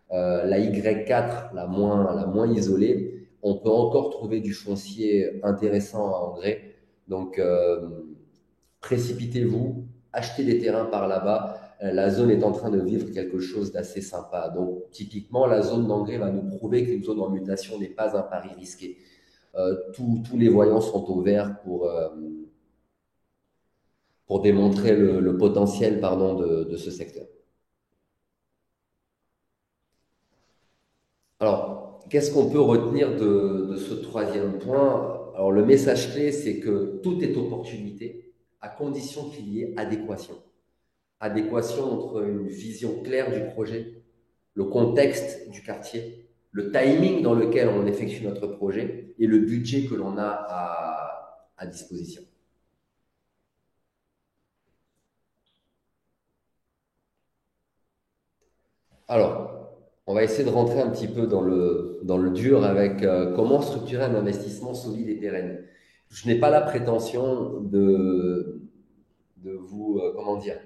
B: La Y4, la moins isolée, on peut encore trouver du foncier intéressant à engrais. Donc, précipitez-vous, achetez des terrains par là-bas. La zone est en train de vivre quelque chose d'assez sympa. Donc, typiquement, la zone d'engrais va nous prouver qu'une zone en mutation n'est pas un pari risqué. Tous les voyants sont au vert pour démontrer le potentiel pardon, de ce secteur. Alors, qu'est-ce qu'on peut retenir de ce troisième point? Alors, le message clé, c'est que tout est opportunité à condition qu'il y ait adéquation. Adéquation entre une vision claire du projet, le contexte du quartier, le timing dans lequel on effectue notre projet et le budget que l'on a à disposition. Alors, on va essayer de rentrer un petit peu dans le dur avec comment structurer un investissement solide et pérenne. Je n'ai pas la prétention de vous, comment dire,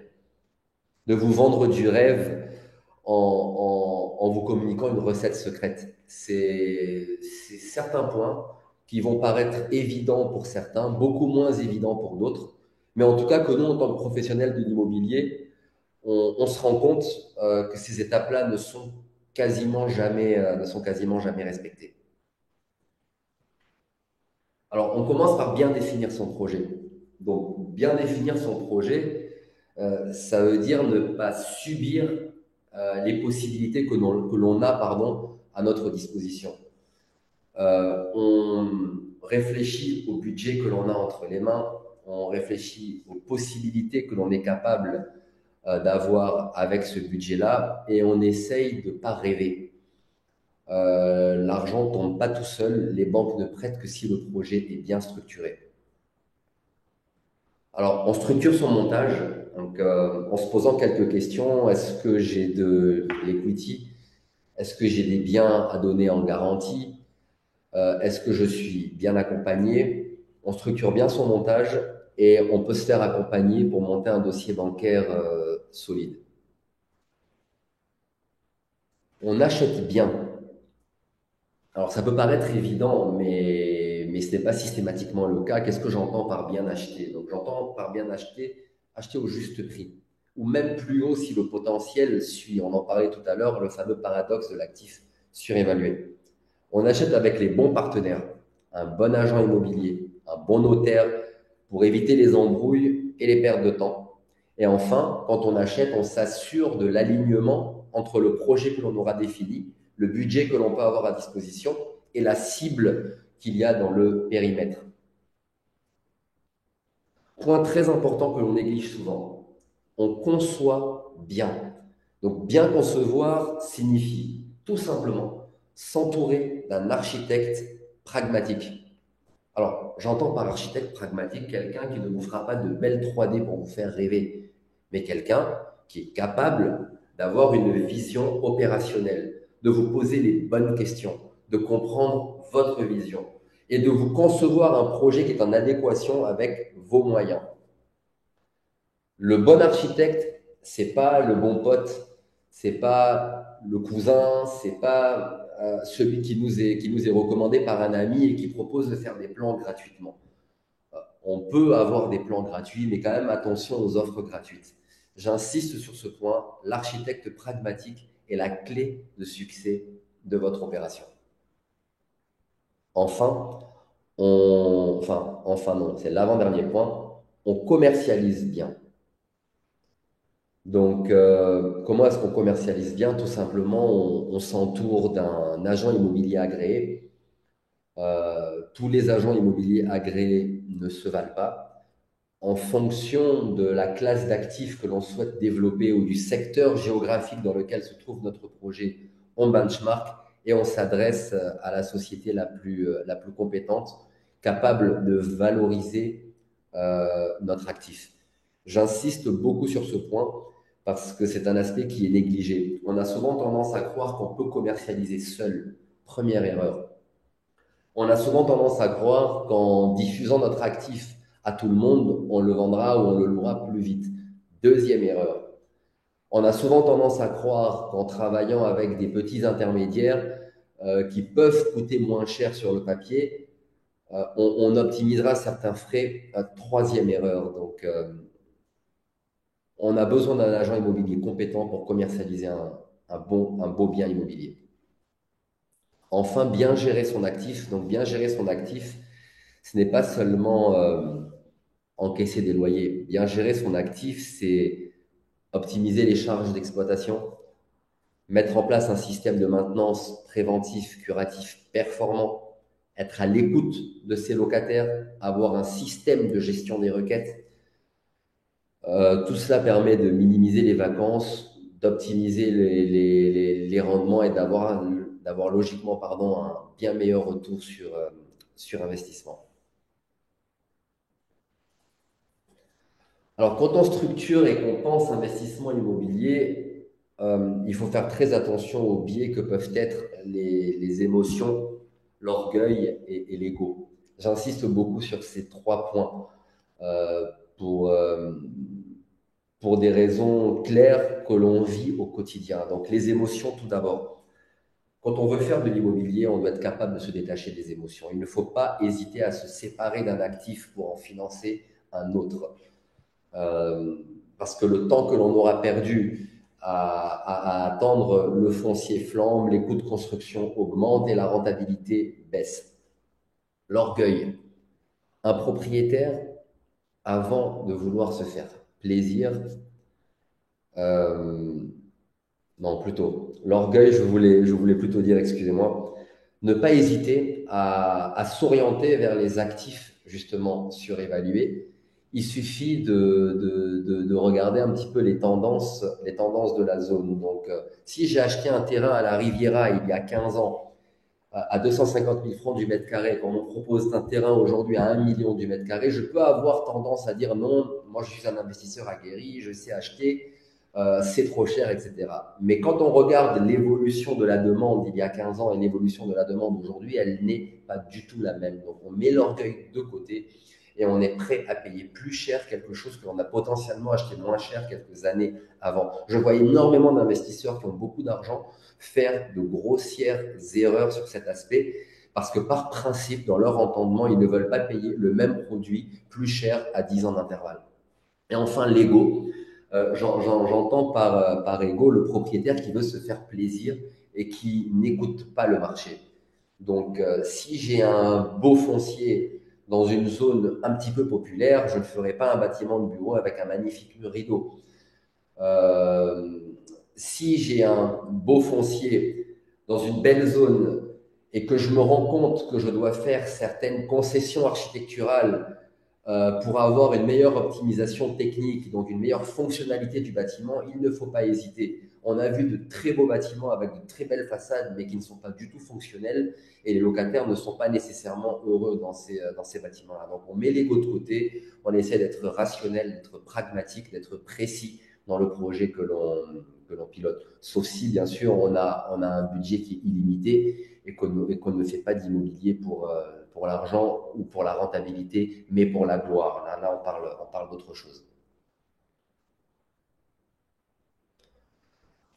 B: de vous vendre du rêve en vous communiquant une recette secrète. C'est certains points qui vont paraître évidents pour certains, beaucoup moins évidents pour d'autres. Mais en tout cas, que nous, en tant que professionnels de l'immobilier, on se rend compte que ces étapes-là ne sont quasiment jamais respectées. Alors, on commence par bien définir son projet. Donc, bien définir son projet, ça veut dire ne pas subir les possibilités que l'on a pardon, à notre disposition. On réfléchit au budget que l'on a entre les mains, on réfléchit aux possibilités que l'on est capable d'avoir avec ce budget-là et on essaye de ne pas rêver. L'argent ne tombe pas tout seul, les banques ne prêtent que si le projet est bien structuré. Alors, on structure son montage donc, en se posant quelques questions. Est-ce que j'ai de l'equity? Est-ce que j'ai des biens à donner en garantie? Est-ce que je suis bien accompagné? On structure bien son montage et on peut se faire accompagner pour monter un dossier bancaire solide. On achète bien. Alors, ça peut paraître évident, mais ce n'est pas systématiquement le cas. Qu'est-ce que j'entends par bien acheter? Donc, j'entends par bien acheter, acheter au juste prix, ou même plus haut si le potentiel suit. On en parlait tout à l'heure, le fameux paradoxe de l'actif surévalué. On achète avec les bons partenaires, un bon agent immobilier, un bon notaire pour éviter les embrouilles et les pertes de temps. Et enfin, quand on achète, on s'assure de l'alignement entre le projet que l'on aura défini, le budget que l'on peut avoir à disposition et la cible qu'il y a dans le périmètre. Point très important que l'on néglige souvent, on conçoit bien. Donc bien concevoir signifie tout simplement s'entourer d'un architecte pragmatique. Alors, j'entends par architecte pragmatique quelqu'un qui ne vous fera pas de belles 3D pour vous faire rêver, mais quelqu'un qui est capable d'avoir une vision opérationnelle, de vous poser les bonnes questions, de comprendre votre vision et de vous concevoir un projet qui est en adéquation avec vos moyens. Le bon architecte, c'est pas le bon pote, c'est pas le cousin, c'est pas celui qui nous est recommandé par un ami et qui propose de faire des plans gratuitement. On peut avoir des plans gratuits, mais quand même attention aux offres gratuites. J'insiste sur ce point, l'architecte pragmatique est la clé de succès de votre opération. Enfin, enfin non, c'est l'avant-dernier point, on commercialise bien. Donc, comment est-ce qu'on commercialise bien? Tout simplement, on s'entoure d'un agent immobilier agréé. Tous les agents immobiliers agréés ne se valent pas. En fonction de la classe d'actifs que l'on souhaite développer ou du secteur géographique dans lequel se trouve notre projet, on benchmark et on s'adresse à la société la plus compétente, capable de valoriser notre actif. J'insiste beaucoup sur ce point parce que c'est un aspect qui est négligé. On a souvent tendance à croire qu'on peut commercialiser seul. Première erreur. On a souvent tendance à croire qu'en diffusant notre actif à tout le monde, on le vendra ou on le louera plus vite. Deuxième erreur. On a souvent tendance à croire qu'en travaillant avec des petits intermédiaires qui peuvent coûter moins cher sur le papier, on optimisera certains frais. Troisième erreur, donc on a besoin d'un agent immobilier compétent pour commercialiser un beau bien immobilier. Enfin, bien gérer son actif. Donc, bien gérer son actif, ce n'est pas seulement encaisser des loyers. Bien gérer son actif, c'est optimiser les charges d'exploitation, mettre en place un système de maintenance préventif, curatif, performant, être à l'écoute de ses locataires, avoir un système de gestion des requêtes. Tout cela permet de minimiser les vacances, d'optimiser les rendements et d'avoir logiquement un bien meilleur retour sur investissement. Alors, quand on structure et qu'on pense investissement immobilier, il faut faire très attention aux biais que peuvent être les émotions, l'orgueil et l'ego. J'insiste beaucoup sur ces trois points euh, pour, euh, pour des raisons claires que l'on vit au quotidien. Donc, les émotions tout d'abord. Quand on veut faire de l'immobilier, on doit être capable de se détacher des émotions. Il ne faut pas hésiter à se séparer d'un actif pour en financer un autre. Euh, Parce que le temps que l'on aura perdu à attendre, le foncier flambe, les coûts de construction augmentent et la rentabilité baisse. L'orgueil. Un propriétaire, avant de vouloir se faire plaisir, euh, non, plutôt, l'orgueil, je voulais plutôt dire, excusez-moi, ne pas hésiter à s'orienter vers les actifs justement surévalués. Il suffit de regarder un petit peu les tendances de la zone. Donc, si j'ai acheté un terrain à la Riviera il y a 15 ans à 250 000 francs du mètre carré, quand on me propose un terrain aujourd'hui à 1 million du mètre carré, je peux avoir tendance à dire non, moi je suis un investisseur aguerri, je sais acheter, c'est trop cher, etc. Mais quand on regarde l'évolution de la demande il y a 15 ans et l'évolution de la demande aujourd'hui, elle n'est pas du tout la même. Donc on met l'orgueil de côté et on est prêt à payer plus cher quelque chose que l'on a potentiellement acheté moins cher quelques années avant. Je vois énormément d'investisseurs qui ont beaucoup d'argent faire de grossières erreurs sur cet aspect parce que par principe, dans leur entendement, ils ne veulent pas payer le même produit plus cher à 10 ans d'intervalle. Et enfin, l'ego. J'entends par ego le propriétaire qui veut se faire plaisir et qui n'écoute pas le marché. Donc, si j'ai un beau foncier dans une zone un petit peu populaire, je ne ferai pas un bâtiment de bureau avec un magnifique rideau. Euh, Si j'ai un beau foncier dans une belle zone et que je me rends compte que je dois faire certaines concessions architecturales pour avoir une meilleure optimisation technique, donc une meilleure fonctionnalité du bâtiment, il ne faut pas hésiter. On a vu de très beaux bâtiments avec de très belles façades, mais qui ne sont pas du tout fonctionnels, et les locataires ne sont pas nécessairement heureux dans ces bâtiments-là. Donc on met l'ego de côté, on essaie d'être rationnel, d'être pragmatique, d'être précis dans le projet que l'on pilote. Sauf si, bien sûr, on a un budget qui est illimité et qu'on ne fait pas d'immobilier pour l'argent ou pour la rentabilité, mais pour la gloire. Là on parle d'autre chose.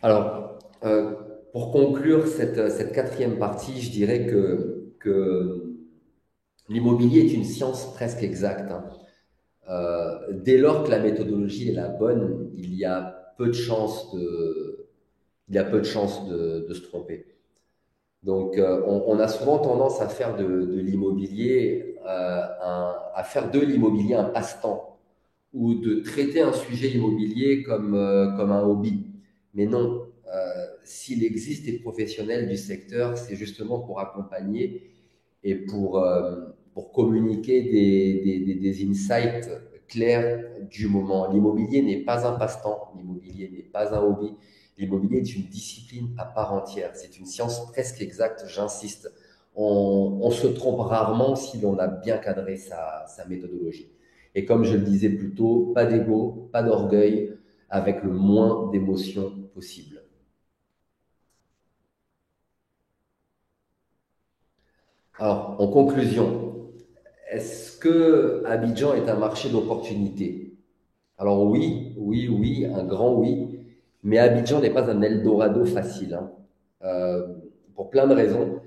B: Alors, pour conclure cette quatrième partie, je dirais que l'immobilier est une science presque exacte, hein. Dès lors que la méthodologie est la bonne, il y a peu de chances de se tromper. Donc, on a souvent tendance à faire de l'immobilier, à faire de l'immobilier un passe-temps ou de traiter un sujet immobilier comme un hobby. Mais non, s'il existe des professionnels du secteur, c'est justement pour accompagner et pour communiquer des insights clairs du moment. L'immobilier n'est pas un passe-temps, l'immobilier n'est pas un hobby, l'immobilier est une discipline à part entière. C'est une science presque exacte, j'insiste. On se trompe rarement si l'on a bien cadré sa méthodologie. Et comme je le disais plus tôt, pas d'ego, pas d'orgueil, avec le moins d'émotions possible. Alors, en conclusion, est-ce que Abidjan est un marché d'opportunités? Alors oui, oui, oui, un grand oui, Mais Abidjan n'est pas un Eldorado facile, hein, euh, pour plein de raisons.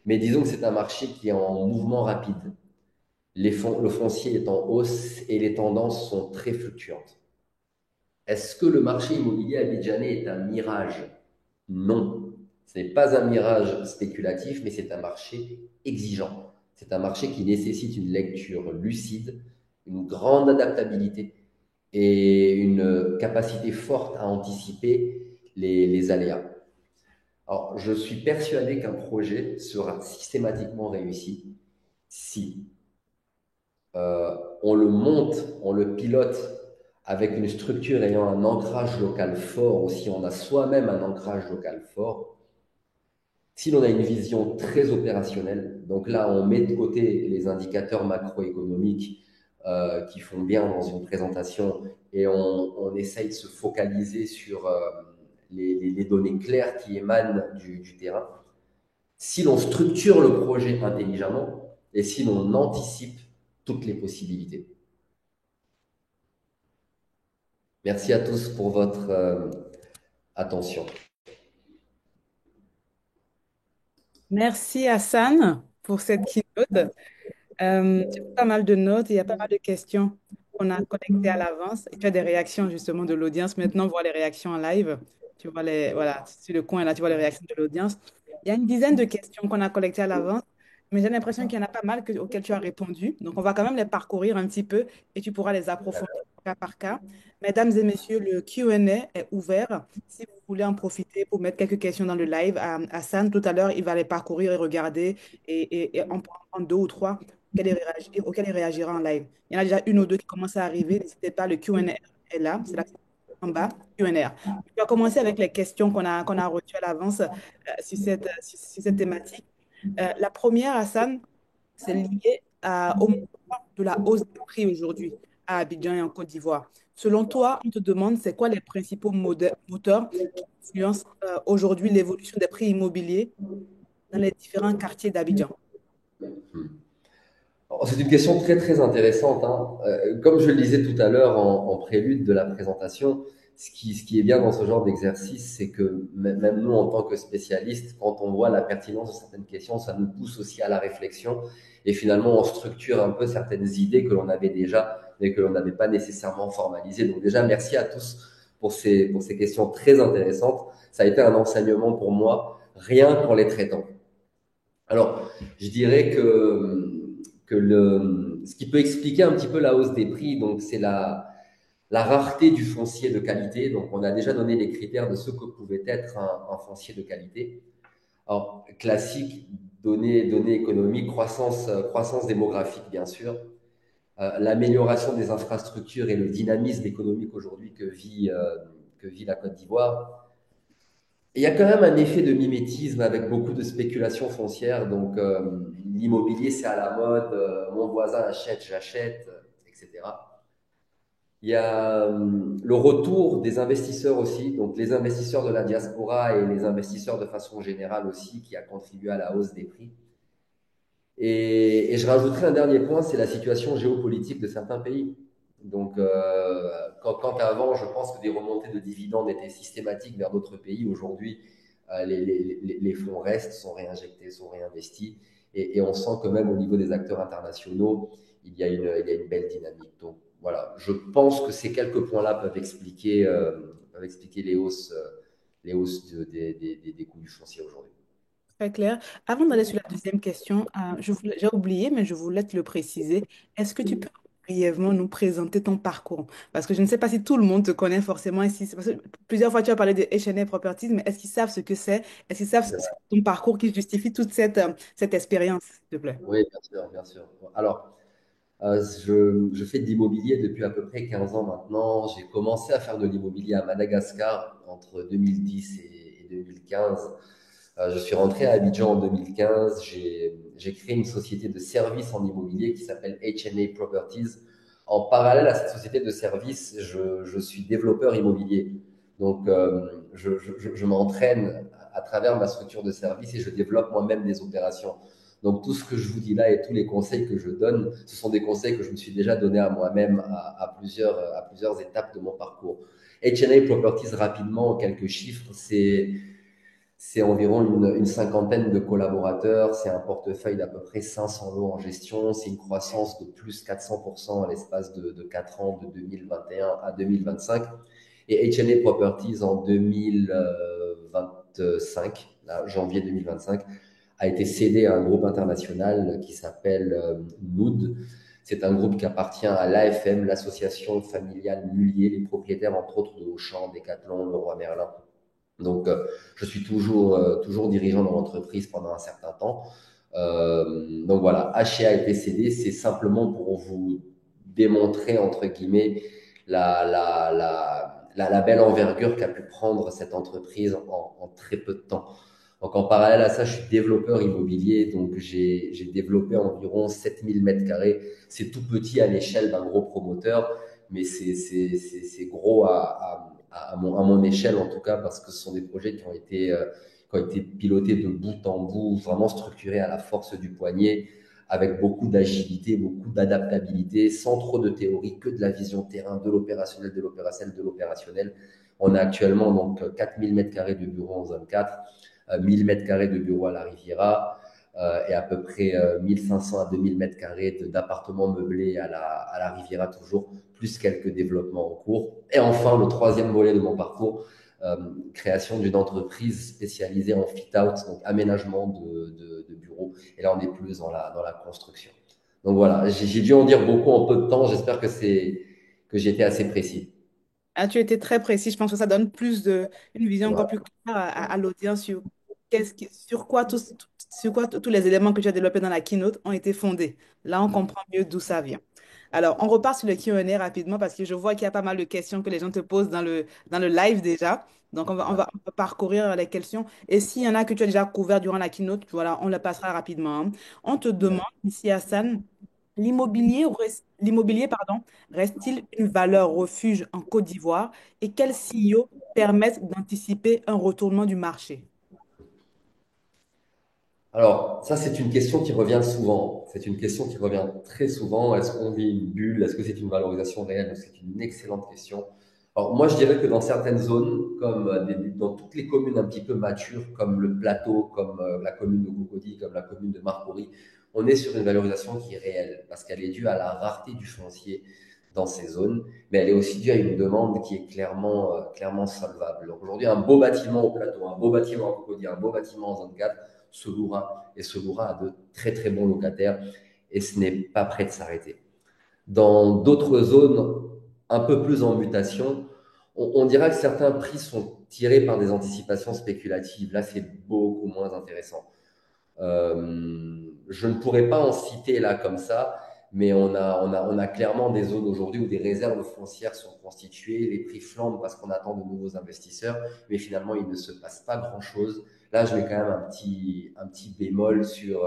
B: Mais disons que c'est un marché qui est en mouvement rapide. Le foncier est en hausse et les tendances sont très fluctuantes. Est-ce que le marché immobilier abidjanais est un mirage? Non. Ce n'est pas un mirage spéculatif, mais c'est un marché exigeant. C'est un marché qui nécessite une lecture lucide, une grande adaptabilité et une capacité forte à anticiper les aléas. Alors, je suis persuadé qu'un projet sera systématiquement réussi si on le monte, on le pilote avec une structure ayant un ancrage local fort, ou si on a soi-même un ancrage local fort, si l'on a une vision très opérationnelle, donc là on met de côté les indicateurs macroéconomiques qui font bien dans une présentation et on essaye de se focaliser sur les données claires qui émanent du terrain. Si l'on structure le projet intelligemment et si l'on anticipe toutes les possibilités. Merci à tous pour votre attention.
A: Merci Hassan pour cette keynote. J'ai pas mal de notes et il y a pas mal de questions qu'on a collectées à l'avance. Et tu as des réactions justement de l'audience. Maintenant, on voit les réactions en live. Tu vois voilà, sur le coin là, tu vois les réactions de l'audience. Il y a une dizaine de questions qu'on a collectées à l'avance, mais j'ai l'impression qu'il y en a pas mal auxquelles tu as répondu. Donc, on va quand même les parcourir un petit peu et tu pourras les approfondir cas par cas. Mesdames et messieurs, le Q&A est ouvert. Si vous voulez en profiter pour mettre quelques questions dans le live, à Sam, tout à l'heure, il va les parcourir et regarder et en prendre deux ou trois auquel il réagira en live. Il y en a déjà une ou deux qui commencent à arriver. N'hésitez pas, le Q&A est là, c'est là en bas, Q&A. Je vais commencer avec les questions qu'on a reçues à l'avance sur cette thématique. La première, Hassan, c'est lié au montant de la hausse des prix aujourd'hui à Abidjan et en Côte d'Ivoire. Selon toi, on te demande, c'est quoi les principaux moteurs qui influencent aujourd'hui l'évolution des prix immobiliers dans les différents quartiers d'Abidjan?
B: C'est une question très très intéressante, hein. Comme je le disais tout à l'heure en prélude de la présentation, ce qui est bien dans ce genre d'exercice, c'est que même nous, en tant que spécialistes, quand on voit la pertinence de certaines questions, ça nous pousse aussi à la réflexion et finalement on structure un peu certaines idées que l'on avait déjà, mais que l'on n'avait pas nécessairement formalisées. Donc déjà, merci à tous pour ces questions très intéressantes. Ça a été un enseignement pour moi, rien qu'en les traitant. Alors, je dirais que ce qui peut expliquer un petit peu la hausse des prix, donc c'est la rareté du foncier de qualité. Donc, on a déjà donné les critères de ce que pouvait être un foncier de qualité. Alors, classique, données économiques, croissance démographique, bien sûr, l'amélioration des infrastructures et le dynamisme économique aujourd'hui que vit la Côte d'Ivoire. Il y a quand même un effet de mimétisme avec beaucoup de spéculation foncière. Donc, l'immobilier, c'est à la mode. Mon voisin achète, j'achète, etc. Il y a le retour des investisseurs aussi. Donc, les investisseurs de la diaspora et les investisseurs de façon générale aussi qui a contribué à la hausse des prix. Et je rajouterai un dernier point, c'est la situation géopolitique de certains pays. Donc, quand avant, je pense que des remontées de dividendes étaient systématiques vers d'autres pays, aujourd'hui, les fonds restent, sont réinjectés, sont réinvestis. Et on sent que même au niveau des acteurs internationaux, il y a une belle dynamique. Donc, voilà, je pense que ces quelques points-là peuvent expliquer les hausses des coûts du foncier aujourd'hui.
A: Très clair. Avant d'aller sur la deuxième question, j'ai oublié, mais je voulais te le préciser. Est-ce que tu peux brièvement nous présenter ton parcours? Parce que je ne sais pas si tout le monde te connaît forcément ici. Parce que plusieurs fois, tu as parlé de H&A Properties, mais est-ce qu'ils savent ce que c'est? Est-ce qu'ils savent c'est ton parcours qui justifie toute cette expérience, s'il te plaît?
B: Oui, bien sûr, bien sûr. Alors, je fais de l'immobilier depuis à peu près 15 ans maintenant. J'ai commencé à faire de l'immobilier à Madagascar entre 2010 et 2015. Je suis rentré à Abidjan en 2015. J'ai créé une société de services en immobilier qui s'appelle H&A Properties. En parallèle à cette société de services, je suis développeur immobilier. Donc, je m'entraîne à travers ma structure de services et je développe moi-même des opérations. Donc tout ce que je vous dis là et tous les conseils que je donne, ce sont des conseils que je me suis déjà donnés à moi-même à plusieurs étapes de mon parcours. H&A Properties, rapidement, quelques chiffres, c'est environ une cinquantaine de collaborateurs, c'est un portefeuille d'à peu près 500 lots en gestion, c'est une croissance de plus 400% à l'espace de 4 ans, de 2021 à 2025. Et H&A Properties en 2025, là, janvier 2025, a été cédé à un groupe international qui s'appelle Nood. C'est un groupe qui appartient à l'AFM, l'association familiale Mullier, les propriétaires entre autres de Auchan, Decathlon, Leroy Merlin. Donc, je suis toujours dirigeant dans l'entreprise pendant un certain temps. Donc voilà, HA a été cédé, c'est simplement pour vous démontrer, entre guillemets, la belle envergure qu'a pu prendre cette entreprise en très peu de temps. Donc en parallèle à ça, je suis développeur immobilier, donc j'ai développé environ 7000 mètres carrés. C'est tout petit à l'échelle d'un gros promoteur, mais c'est gros à mon échelle en tout cas, parce que ce sont des projets qui ont été pilotés de bout en bout, vraiment structurés à la force du poignet, avec beaucoup d'agilité, beaucoup d'adaptabilité, sans trop de théorie, que de la vision terrain, de l'opérationnel, de l'opérationnel, de l'opérationnel. On a actuellement donc 4000 mètres carrés de bureaux en zone 4, 1000 mètres carrés de bureaux à la Riviera, et à peu près 1500 à 2000 mètres carrés d'appartements meublés à la Riviera toujours, plus quelques développements en cours. Et enfin, le troisième volet de mon parcours, création d'une entreprise spécialisée en fit-out, donc aménagement de bureaux. Et là, on est plus dans la construction. Donc voilà, j'ai dû en dire beaucoup en peu de temps. J'espère que j'ai été assez précis.
A: Ah, tu étais très précis. Je pense que ça donne une vision encore
B: Voilà.
A: plus claire à l'audience sur, sur quoi, sur quoi tous les éléments que tu as développés dans la keynote ont été fondés. Là, on comprend mieux d'où ça vient. Alors, on repart sur le Q&A rapidement parce que je vois qu'il y a pas mal de questions que les gens te posent dans le live déjà. Donc, on va parcourir les questions. Et s'il y en a que tu as déjà couvert durant la keynote, voilà, on le passera rapidement, hein. On te demande, ici, Hassan, l'immobilier, pardon, reste-t-il une valeur refuge en Côte d'Ivoire et quels signaux permettent d'anticiper un retournement du marché?
B: Alors, ça, c'est une question qui revient souvent. C'est une question qui revient très souvent. Est-ce qu'on vit une bulle? Est-ce que c'est une valorisation réelle? C'est une excellente question. Alors, moi, je dirais que dans certaines zones, comme dans toutes les communes un petit peu matures, comme le plateau, comme la commune de Cocody, comme la commune de Marcory, on est sur une valorisation qui est réelle parce qu'elle est due à la rareté du foncier dans ces zones, mais elle est aussi due à une demande qui est clairement solvable. Donc, aujourd'hui, un beau bâtiment au plateau, un beau bâtiment à Cocody, un beau bâtiment en zone 4 se louera et se louera à de très très bons locataires et ce n'est pas prêt de s'arrêter. Dans d'autres zones un peu plus en mutation, on dira que certains prix sont tirés par des anticipations spéculatives. Là, c'est beaucoup moins intéressant. Je ne pourrais pas en citer là comme ça, mais on a clairement des zones aujourd'hui où des réserves foncières sont constituées, les prix flambent parce qu'on attend de nouveaux investisseurs, mais finalement, il ne se passe pas grand-chose. Là, je mets quand même un petit bémol sur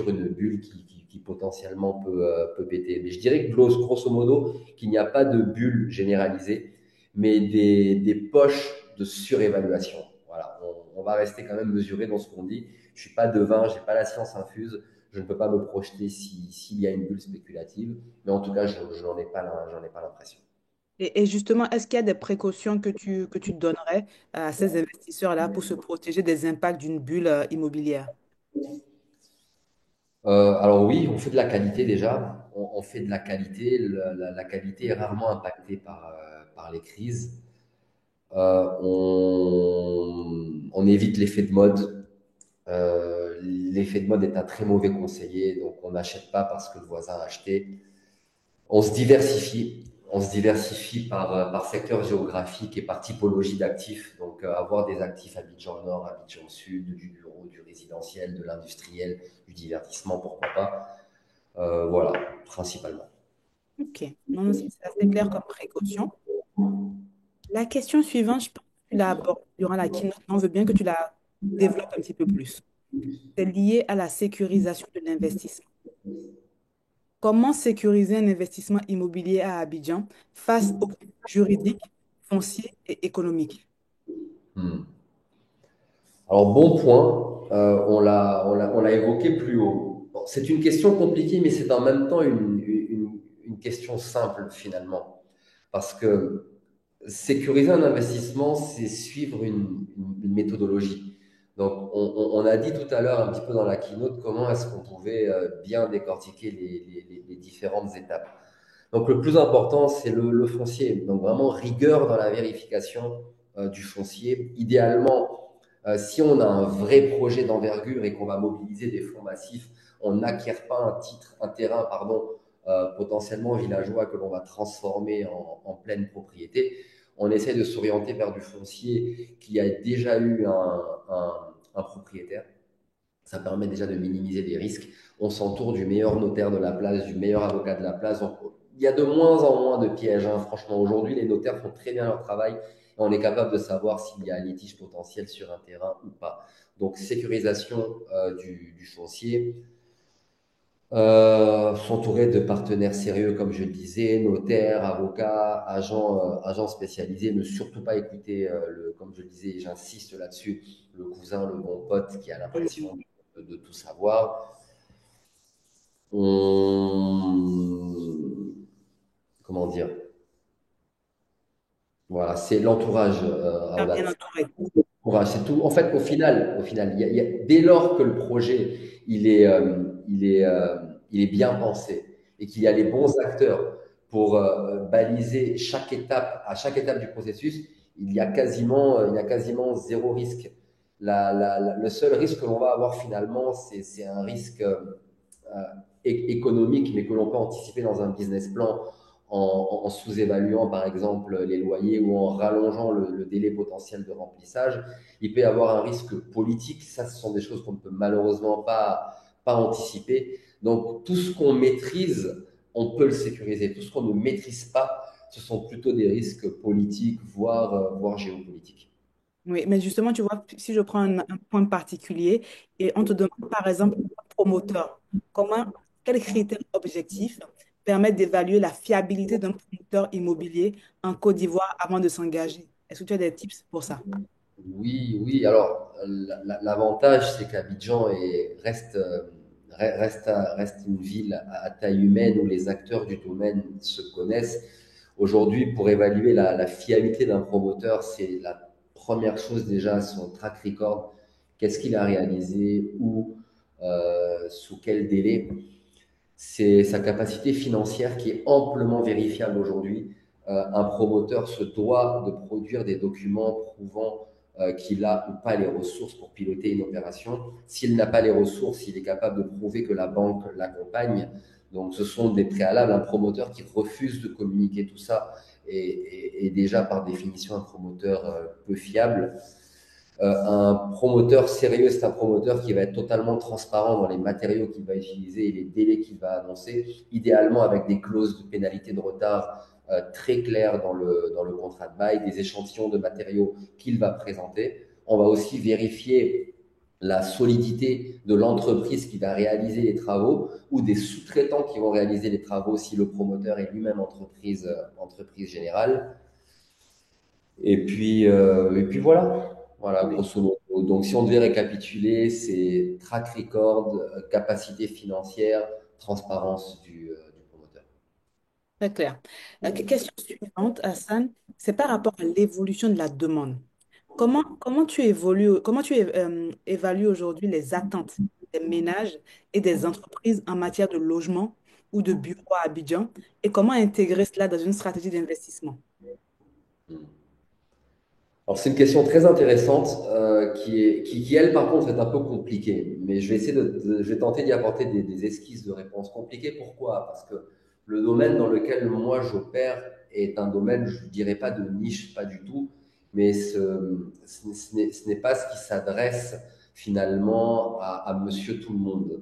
B: une bulle qui potentiellement peut péter. Mais je dirais que grosso modo, qu'il n'y a pas de bulle généralisée, mais des poches de surévaluation. Voilà, on va rester quand même mesuré dans ce qu'on dit. Je suis pas devin, j'ai pas la science infuse, je ne peux pas me projeter s'il y a une bulle spéculative, mais en tout cas, je n'en ai pas j'en ai pas l'impression.
A: Et justement, est-ce qu'il y a des précautions que tu donnerais à ces investisseurs-là pour se protéger des impacts d'une bulle immobilière?
B: Alors oui, on fait de la qualité déjà. On fait de la qualité. La qualité est rarement impactée par les crises. On évite l'effet de mode. L'effet de mode est un très mauvais conseiller, donc on n'achète pas parce que le voisin a acheté. On se diversifie. On se diversifie par secteur géographique et par typologie d'actifs. Donc, avoir des actifs Abidjan Nord, Abidjan Sud, du bureau, du résidentiel, de l'industriel, du divertissement, pourquoi pas. Voilà, principalement.
A: Ok, non, non, c'est assez clair comme précaution. La question suivante, je pense que tu l'as abordée durant la keynote, mais on veut bien que tu la développes un petit peu plus. C'est lié à la sécurisation de l'investissement. Comment sécuriser un investissement immobilier à Abidjan face aux juridiques, fonciers et économiques?
B: Hmm. Alors, bon point, on l'a évoqué plus haut. Bon, c'est une question compliquée, mais c'est en même temps une question simple finalement. Parce que sécuriser un investissement, c'est suivre une méthodologie. Donc, on a dit tout à l'heure un petit peu dans la keynote comment est-ce qu'on pouvait bien décortiquer les différentes étapes. Donc, le plus important, c'est le foncier. Donc, vraiment rigueur dans la vérification du foncier. Idéalement, si on a un vrai projet d'envergure et qu'on va mobiliser des fonds massifs, on n'acquiert pas un terrain, pardon, potentiellement villageois que l'on va transformer en pleine propriété. On essaie de s'orienter vers du foncier qui a déjà eu un propriétaire. Ça permet déjà de minimiser les risques. On s'entoure du meilleur notaire de la place, du meilleur avocat de la place. Donc, il y a de moins en moins de pièges, hein. Franchement, aujourd'hui, les notaires font très bien leur travail. Et on est capable de savoir s'il y a un litige potentiel sur un terrain ou pas. Donc, sécurisation du foncier, s'entourer de partenaires sérieux, comme je le disais, notaires, avocats, agents spécialisés. Ne surtout pas écouter, comme je le disais, j'insiste là-dessus, le cousin, le bon pote qui a l'impression de tout savoir. On... Comment dire? Voilà, c'est l'entourage,
A: Super
B: Aouda.
A: bien entouré.
B: Courage, c'est tout. En fait, au final, dès lors que le projet il est bien pensé et qu'il y a les bons acteurs pour baliser à chaque étape du processus, il y a quasiment zéro risque. Le seul risque que l'on va avoir finalement, c'est un risque économique, mais que l'on peut anticiper dans un business plan en sous-évaluant par exemple les loyers ou en rallongeant le délai potentiel de remplissage. Il peut y avoir un risque politique, ça ce sont des choses qu'on ne peut malheureusement pas anticiper. Donc tout ce qu'on maîtrise, on peut le sécuriser. Tout ce qu'on ne maîtrise pas, ce sont plutôt des risques politiques, voire géopolitiques.
A: Oui, mais justement, tu vois, si je prends un point particulier et on te demande par exemple un promoteur, quels critères objectifs permettent d'évaluer la fiabilité d'un promoteur immobilier en Côte d'Ivoire avant de s'engager? Est-ce que tu as des tips pour ça?
B: Oui, oui. Alors, l'avantage, c'est qu'Abidjan reste une ville à taille humaine où les acteurs du domaine se connaissent. Aujourd'hui, pour évaluer la fiabilité d'un promoteur, c'est la première chose déjà, son track record. Qu'est-ce qu'il a réalisé, où, sous quel délai. C'est sa capacité financière qui est amplement vérifiable aujourd'hui. Un promoteur se doit de produire des documents prouvant qu'il a ou pas les ressources pour piloter une opération. S'il n'a pas les ressources, il est capable de prouver que la banque l'accompagne. Donc, ce sont des préalables. Un promoteur qui refuse de communiquer tout ça est déjà par définition un promoteur peu fiable. Un promoteur sérieux, c'est un promoteur qui va être totalement transparent dans les matériaux qu'il va utiliser et les délais qu'il va annoncer, idéalement avec des clauses de pénalité de retard très claires dans le contrat de bail, des échantillons de matériaux qu'il va présenter. On va aussi vérifier la solidité de l'entreprise qui va réaliser les travaux ou des sous-traitants qui vont réaliser les travaux si le promoteur est lui-même entreprise générale. Et puis voilà, voilà,
A: Oui,
B: grosso modo. Donc, si on devait récapituler, c'est track record, capacité financière, transparence du promoteur.
A: très clair. Question suivante, Hassan, c'est par rapport à l'évolution de la demande. Comment tu évalues aujourd'hui les attentes des ménages et des entreprises en matière de logement ou de bureaux à Abidjan et comment intégrer cela dans une stratégie d'investissement?
B: Alors, c'est une question très intéressante qui, elle, par contre, est un peu compliquée. Mais je vais je vais tenter d'y apporter des esquisses de réponses compliquées. Pourquoi? Parce que le domaine dans lequel moi j'opère est un domaine, je ne dirais pas de niche, pas du tout, mais ce n'est pas ce qui s'adresse finalement à monsieur tout le monde.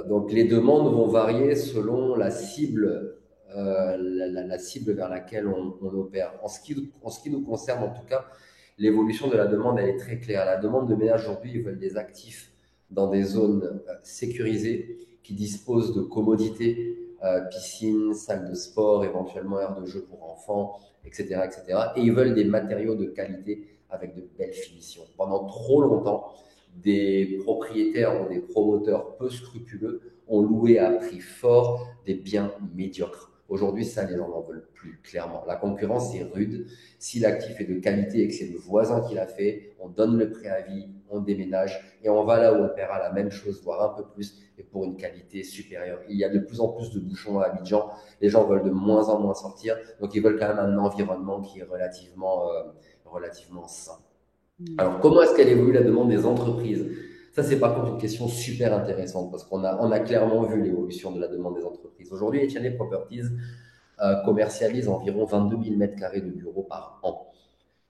B: Donc les demandes vont varier selon la cible, la cible vers laquelle on opère. En ce qui nous concerne, en tout cas, l'évolution de la demande, elle est très claire. La demande de ménage aujourd'hui, ils veulent des actifs dans des zones sécurisées qui disposent de commodités, piscine, salle de sport, éventuellement aire de jeu pour enfants, etc., etc. Et ils veulent des matériaux de qualité avec de belles finitions. Pendant trop longtemps, des propriétaires ou des promoteurs peu scrupuleux ont loué à prix fort des biens médiocres. Aujourd'hui, ça, les gens n'en veulent plus, clairement. La concurrence est rude. Si l'actif est de qualité et que c'est le voisin qui l'a fait, on donne le préavis, on déménage et on va là où on paiera la même chose, voire un peu plus, et pour une qualité supérieure. Il y a de plus en plus de bouchons à Abidjan. Les gens veulent de moins en moins sortir, donc ils veulent quand même un environnement qui est relativement sain.
A: Hmm.
B: Alors, comment est-ce qu'elle évolue la demande des entreprises? Ça, c'est par contre une question super intéressante parce qu'on a clairement vu l'évolution de la demande des entreprises. Aujourd'hui, Etienne Properties commercialise environ 22 000 mètres carrés de bureaux par an,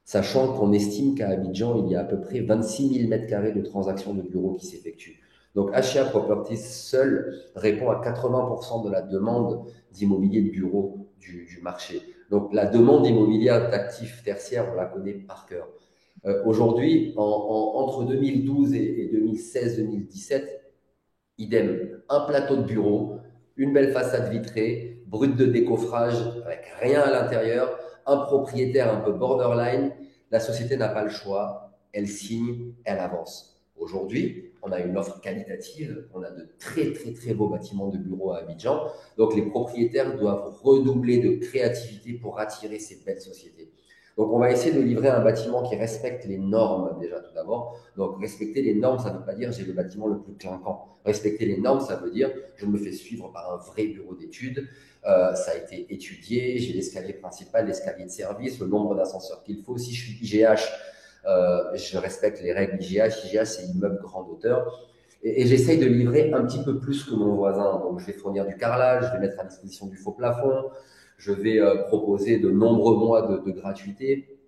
B: sachant qu'on estime qu'à Abidjan, il y a à peu près 26 000 mètres carrés de transactions de bureaux qui s'effectuent. Donc, HA Properties seul répond à 80% de la demande d'immobilier de bureaux du marché. Donc, la demande immobilière d'actifs tertiaires, on la connaît par cœur. Aujourd'hui, entre 2012 et 2016-2017, idem, un plateau de bureau, une belle façade vitrée, brute de décoffrage, avec rien à l'intérieur, un propriétaire un peu borderline. La société n'a pas le choix, elle signe, elle avance. Aujourd'hui, on a une offre qualitative, on a de très très très beaux bâtiments de bureaux à Abidjan, donc les propriétaires doivent redoubler de créativité pour attirer ces belles sociétés. Donc on va essayer de livrer un bâtiment qui respecte les normes déjà tout d'abord. Donc respecter les normes, ça ne veut pas dire j'ai le bâtiment le plus clinquant. Respecter les normes, ça veut dire je me fais suivre par un vrai bureau d'études. Ça a été étudié, j'ai l'escalier principal, l'escalier de service, le nombre d'ascenseurs qu'il faut. Si je suis IGH, je respecte les règles IGH. IGH, c'est immeuble grande hauteur. Et j'essaye de livrer un petit peu plus que mon voisin. Donc, je vais fournir du carrelage, je vais mettre à disposition du faux plafond, je vais proposer de nombreux mois de gratuité.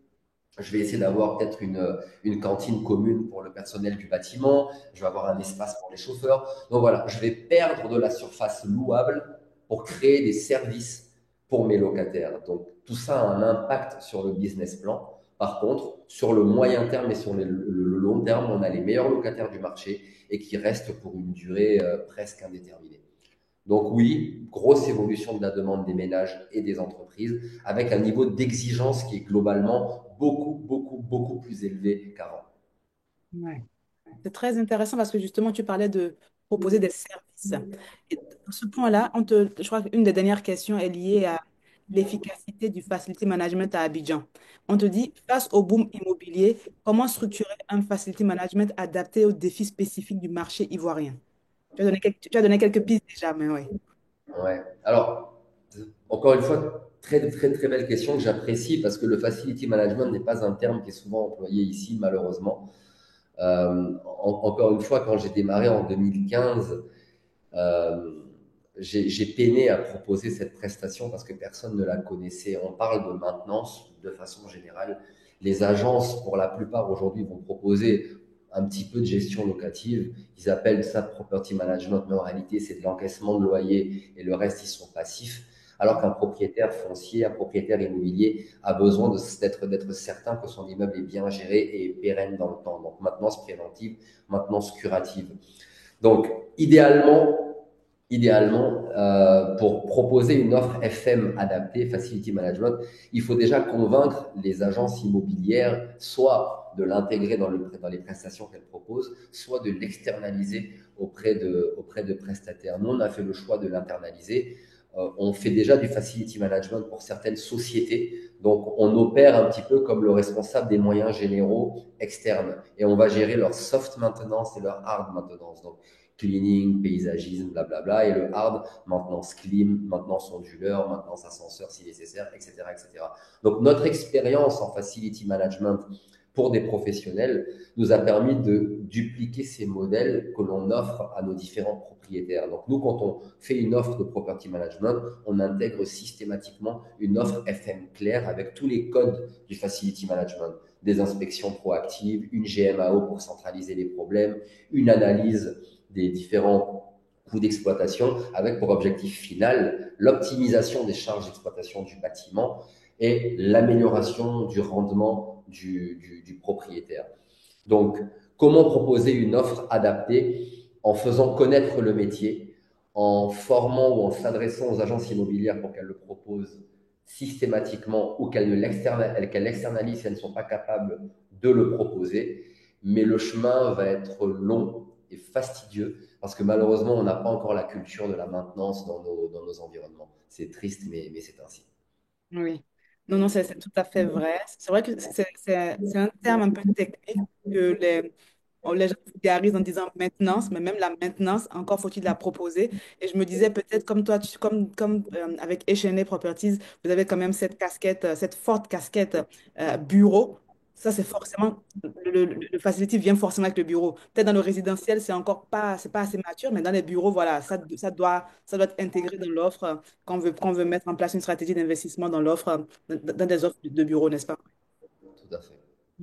B: Je vais essayer d'avoir peut-être une cantine commune pour le personnel du bâtiment. Je vais avoir un espace pour les chauffeurs. Donc voilà, je vais perdre de la surface louable pour créer des services pour mes locataires. Donc tout ça a un impact sur le business plan. Par contre, sur le moyen terme et sur le long terme, on a les meilleurs locataires du marché et qui restent pour une durée presque indéterminée. Donc oui, grosse évolution de la demande des ménages et des entreprises, avec un niveau d'exigence qui est globalement beaucoup plus élevé qu'avant.
A: Ouais. C'est très intéressant parce que justement, tu parlais de proposer des services. Et dans ce point-là, je crois qu'une des dernières questions est liée à l'efficacité du facility management à Abidjan. On te dit, face au boom immobilier, comment structurer un facility management adapté aux défis spécifiques du marché ivoirien? Tu as donné quelques pistes déjà, mais oui.
B: Ouais. Alors, encore une fois, très belle question que j'apprécie parce que le facility management n'est pas un terme qui est souvent employé ici, malheureusement. Encore une fois, quand j'ai démarré en 2015, Euh, j'ai peiné à proposer cette prestation parce que personne ne la connaissait. On parle de maintenance de façon générale. Les agences, pour la plupart aujourd'hui, vont proposer un petit peu de gestion locative. Ils appellent ça property management, mais en réalité, c'est de l'encaissement de loyer et le reste, ils sont passifs. Alors qu'un propriétaire foncier, un propriétaire immobilier a besoin d'être certain que son immeuble est bien géré et pérenne dans le temps. Donc, maintenance préventive, maintenance curative. Donc, idéalement, pour proposer une offre FM adaptée, Facility Management, il faut déjà convaincre les agences immobilières soit de l'intégrer dans les prestations qu'elles proposent, soit de l'externaliser auprès de prestataires. Nous, on a fait le choix de l'internaliser. On fait déjà du Facility Management pour certaines sociétés. Donc, on opère un petit peu comme le responsable des moyens généraux externes. Et on va gérer leur soft maintenance et leur hard maintenance. Donc, cleaning, paysagisme, blablabla, et le hard, maintenance clim, maintenance onduleur, maintenance ascenseur si nécessaire, etc., etc. Donc notre expérience en facility management pour des professionnels nous a permis de dupliquer ces modèles que l'on offre à nos différents propriétaires. Donc nous, quand on fait une offre de property management, on intègre systématiquement une offre FM claire avec tous les codes du facility management, des inspections proactives, une GMAO pour centraliser les problèmes, une analyse des différents coûts d'exploitation avec pour objectif final l'optimisation des charges d'exploitation du bâtiment et l'amélioration du rendement du propriétaire. Donc, comment proposer une offre adaptée en faisant connaître le métier, en formant ou en s'adressant aux agences immobilières pour qu'elles le proposent systématiquement ou qu'elles l'externalisent si elles ne sont pas capables de le proposer. Mais le chemin va être long et fastidieux parce que malheureusement, on n'a pas encore la culture de la maintenance dans nos environnements. C'est triste, mais c'est ainsi.
A: Oui. Non, non, c'est tout à fait vrai. C'est vrai que c'est un terme un peu technique que les gens vulgarisent en disant maintenance, mais même la maintenance, encore faut-il la proposer. Et je me disais peut-être comme toi, avec H&A Properties, vous avez quand même cette casquette, cette forte casquette bureau. Ça, c'est forcément, le facility vient forcément avec le bureau. Peut-être dans le résidentiel, c'est pas assez mature, mais dans les bureaux, voilà, ça doit être intégré dans l'offre quand on veut mettre en place une stratégie d'investissement dans l'offre, dans des offres de bureau, n'est-ce pas?
B: Tout à fait.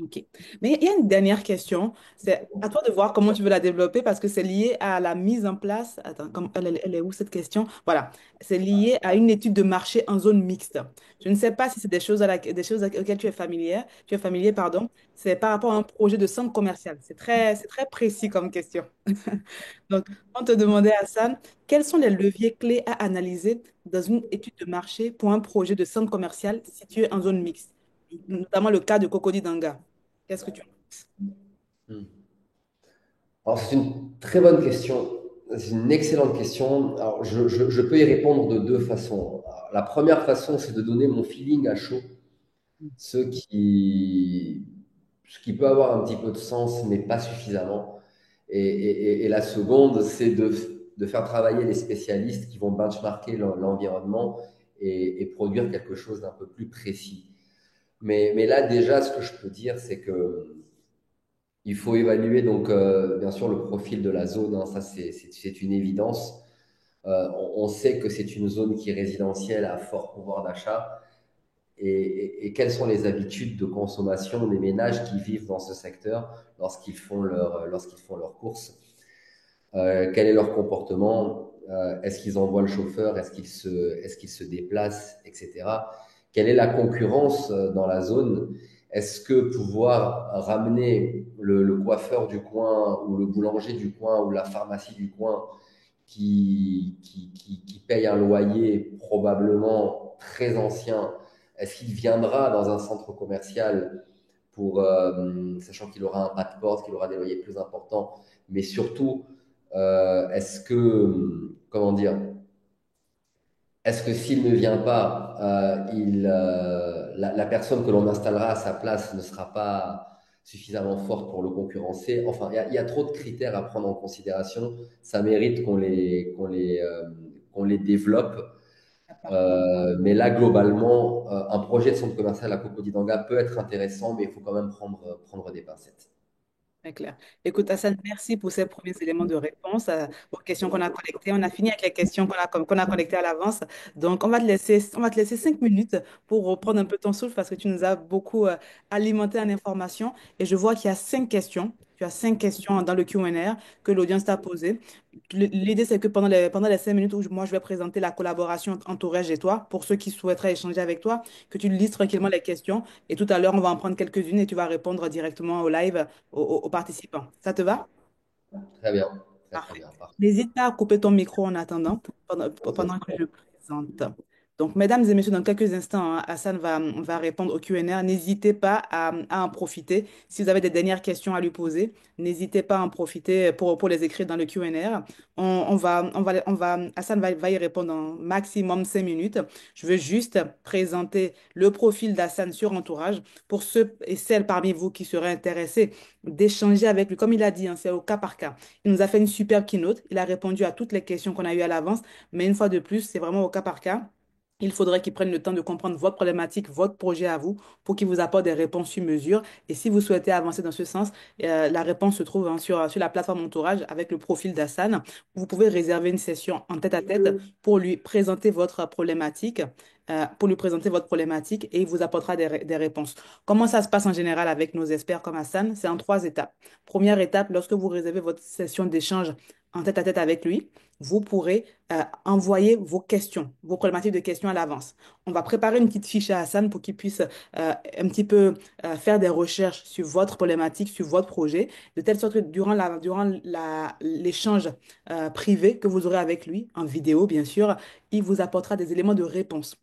A: OK. Mais il y a une dernière question. C'est à toi de voir comment tu veux la développer parce que c'est lié à la mise en place. Attends, elle est où cette question? Voilà. C'est lié à une étude de marché en zone mixte. Je ne sais pas si c'est des choses, des choses auxquelles tu es familier, pardon. C'est par rapport à un projet de centre commercial. C'est très précis comme question. Donc, on te demandait, Hassan, quels sont les leviers clés à analyser dans une étude de marché pour un projet de centre commercial situé en zone mixte, notamment le cas de Cocody Danga. Qu'est-ce que tu en penses?
B: Hmm. Alors, c'est une très bonne question. C'est une excellente question. Alors, je peux y répondre de deux façons. Alors, la première façon, c'est de donner mon feeling à chaud, ce qui, ce qui peut avoir un petit peu de sens, mais pas suffisamment. Et la seconde, c'est de faire travailler les spécialistes qui vont benchmarker l'environnement et produire quelque chose d'un peu plus précis. Mais là, déjà, ce que je peux dire, c'est que il faut évaluer donc bien sûr le profil de la zone, hein, ça c'est une évidence. On sait que c'est une zone qui est résidentielle à fort pouvoir d'achat et quelles sont les habitudes de consommation des ménages qui vivent dans ce secteur lorsqu'ils font leurs courses. Quel est leur comportement? Est-ce qu'ils envoient le chauffeur? Est-ce qu'ils se déplacent, etc. Quelle est la concurrence dans la zone? Est-ce que pouvoir ramener le coiffeur du coin ou le boulanger du coin ou la pharmacie du coin qui paye un loyer probablement très ancien, est-ce qu'il viendra dans un centre commercial sachant qu'il aura un pas de porte, qu'il aura des loyers plus importants, mais surtout, est-ce que, comment dire, est-ce que s'il ne vient pas, la personne que l'on installera à sa place ne sera pas suffisamment forte pour le concurrencer? Enfin, il y a trop de critères à prendre en considération. Ça mérite qu'on les développe. Mais là, globalement, un projet de centre commercial à Cocody-Danga peut être intéressant, mais il faut quand même prendre des pincettes.
A: Très clair. Écoute, Hassan, merci pour ces premiers éléments de réponse aux questions qu'on a collectées. On a fini avec les questions qu'on a collectées à l'avance. Donc, on va te laisser 5 minutes pour reprendre un peu ton souffle parce que tu nous as beaucoup alimenté en informations. Et je vois qu'il y a 5 questions. Tu as 5 questions dans le Q&A que l'audience t'a posées. L'idée, c'est que pendant les 5 minutes où moi, je vais présenter la collaboration entre Entourage et toi, pour ceux qui souhaiteraient échanger avec toi, que tu lises tranquillement les questions. Et tout à l'heure, on va en prendre quelques-unes et tu vas répondre directement au live aux participants. Ça te va?
B: Très bien, très
A: Parfait.
B: bien, parfait.
A: N'hésite pas à couper ton micro en attendant, pendant que je présente. Donc, mesdames et messieurs, dans quelques instants, hein, Hassan va répondre au Q&A. N'hésitez pas à en profiter. Si vous avez des dernières questions à lui poser, n'hésitez pas à en profiter pour les écrire dans le Q&A. Hassan va y répondre en maximum 5 minutes. Je veux juste présenter le profil d'Hassan sur Entourage pour ceux et celles parmi vous qui seraient intéressés d'échanger avec lui. Comme il a dit, hein, c'est au cas par cas. Il nous a fait une superbe keynote. Il a répondu à toutes les questions qu'on a eues à l'avance. Mais une fois de plus, c'est vraiment au cas par cas. Il faudrait qu'il prenne le temps de comprendre votre problématique, votre projet à vous, pour qu'il vous apporte des réponses sur mesure. Et si vous souhaitez avancer dans ce sens, la réponse se trouve, hein, sur la plateforme Entourage avec le profil d'Hassan. Vous pouvez réserver une session en tête-à-tête pour lui présenter votre problématique. Et il vous apportera des réponses. Comment ça se passe en général avec nos experts comme Hassan? C'est en 3 étapes. Première étape, lorsque vous réservez votre session d'échange en tête-à-tête avec lui, vous pourrez envoyer vos questions, vos problématiques de questions à l'avance. On va préparer une petite fiche à Hassan pour qu'il puisse un petit peu faire des recherches sur votre problématique, sur votre projet, de telle sorte que l'échange privé que vous aurez avec lui, en vidéo bien sûr, il vous apportera des éléments de réponse.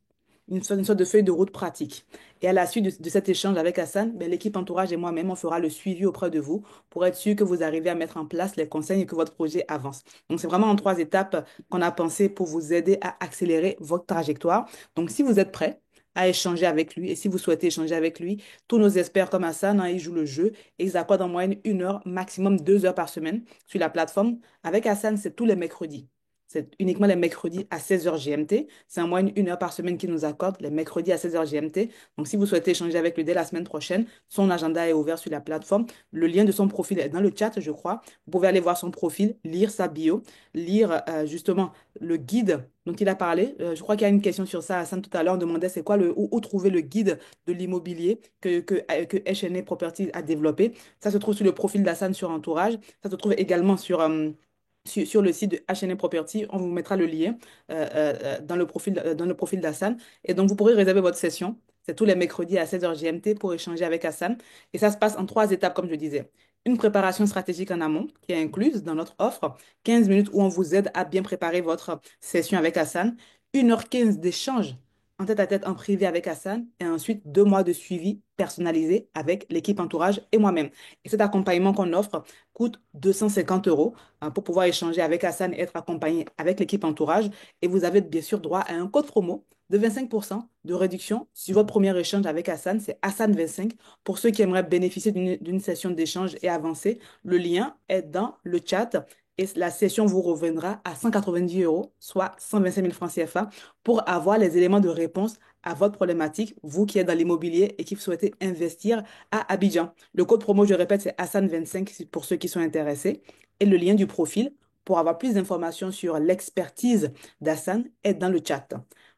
A: une sorte de feuille de route pratique. Et à la suite de cet échange avec Hassan, ben, l'équipe entourage et moi-même, on fera le suivi auprès de vous pour être sûr que vous arrivez à mettre en place les conseils et que votre projet avance. Donc, c'est vraiment en trois étapes qu'on a pensé pour vous aider à accélérer votre trajectoire. Donc, si vous êtes prêt à échanger avec lui et si vous souhaitez échanger avec lui, tous nos experts comme Hassan, hein, ils jouent le jeu et ils accordent en moyenne 1 heure, maximum 2 heures par semaine sur la plateforme. Avec Hassan, c'est tous les mercredis. C'est uniquement les mercredis à 16 heures GMT. C'est en moyenne 1 heure par semaine qu'il nous accorde, les mercredis à 16 heures GMT. Donc, si vous souhaitez échanger avec lui dès la semaine prochaine, son agenda est ouvert sur la plateforme. Le lien de son profil est dans le chat, je crois. Vous pouvez aller voir son profil, lire sa bio, lire justement le guide dont il a parlé. Je crois qu'il y a une question sur ça. Hassan, tout à l'heure, on demandait c'est quoi où trouver le guide de l'immobilier que H&A Properties a développé. Ça se trouve sur le profil d'Hassan sur Entourage. Ça se trouve également sur le site de H&M Property. On vous mettra le lien dans le profil d'Hassan. Et donc, vous pourrez réserver votre session. C'est tous les mercredis à 16 heures GMT pour échanger avec Hassan. Et ça se passe en trois étapes, comme je disais. Une préparation stratégique en amont, qui est incluse dans notre offre. 15 minutes où on vous aide à bien préparer votre session avec Hassan. 1h15 d'échange en tête-à-tête en privé avec Hassan. Et ensuite, 2 mois de suivi personnalisé avec l'équipe entourage et moi-même. Et cet accompagnement qu'on offre coûte 250 euros pour pouvoir échanger avec Hassan et être accompagné avec l'équipe entourage. Et vous avez bien sûr droit à un code promo de 25% de réduction sur votre premier échange avec Hassan. C'est Hassan25. Pour ceux qui aimeraient bénéficier d'une session d'échange et avancer, le lien est dans le chat. Et la session vous reviendra à 190 euros, soit 125 000 francs CFA, pour avoir les éléments de réponse à votre problématique, vous qui êtes dans l'immobilier et qui souhaitez investir à Abidjan. Le code promo, je répète, c'est Hassan25 pour ceux qui sont intéressés et le lien du profil pour avoir plus d'informations sur l'expertise d'Hassan est dans le chat.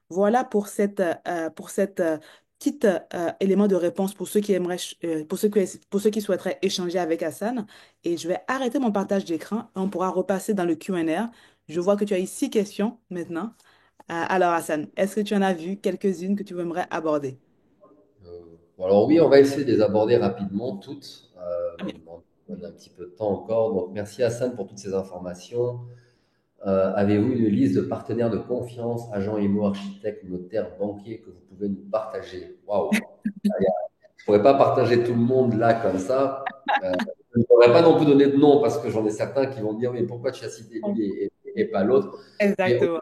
A: Voilà pour cette petite élément de réponse pour ceux qui aimeraient, pour ceux qui souhaiteraient échanger avec Hassan. Et je vais arrêter mon partage d'écran et on pourra repasser dans le Q&A. Je vois que tu as eu 6 questions maintenant. Alors Hassan, est-ce que tu en as vu quelques-unes que tu aimerais aborder?
B: Bon, alors oui, on va essayer de les aborder rapidement toutes.
A: Très bien.
B: On a un petit peu de temps encore. Donc merci Hassan pour toutes ces informations. Avez-vous une liste de partenaires de confiance, agents IMO, architectes, notaires, banquiers que vous pouvez nous partager? Waouh! Je ne pourrais pas partager tout le monde là comme ça. Je ne pourrais pas non plus donner de nom parce que j'en ai certains qui vont me dire mais pourquoi tu as cité lui et pas l'autre? Mais
A: Exactement.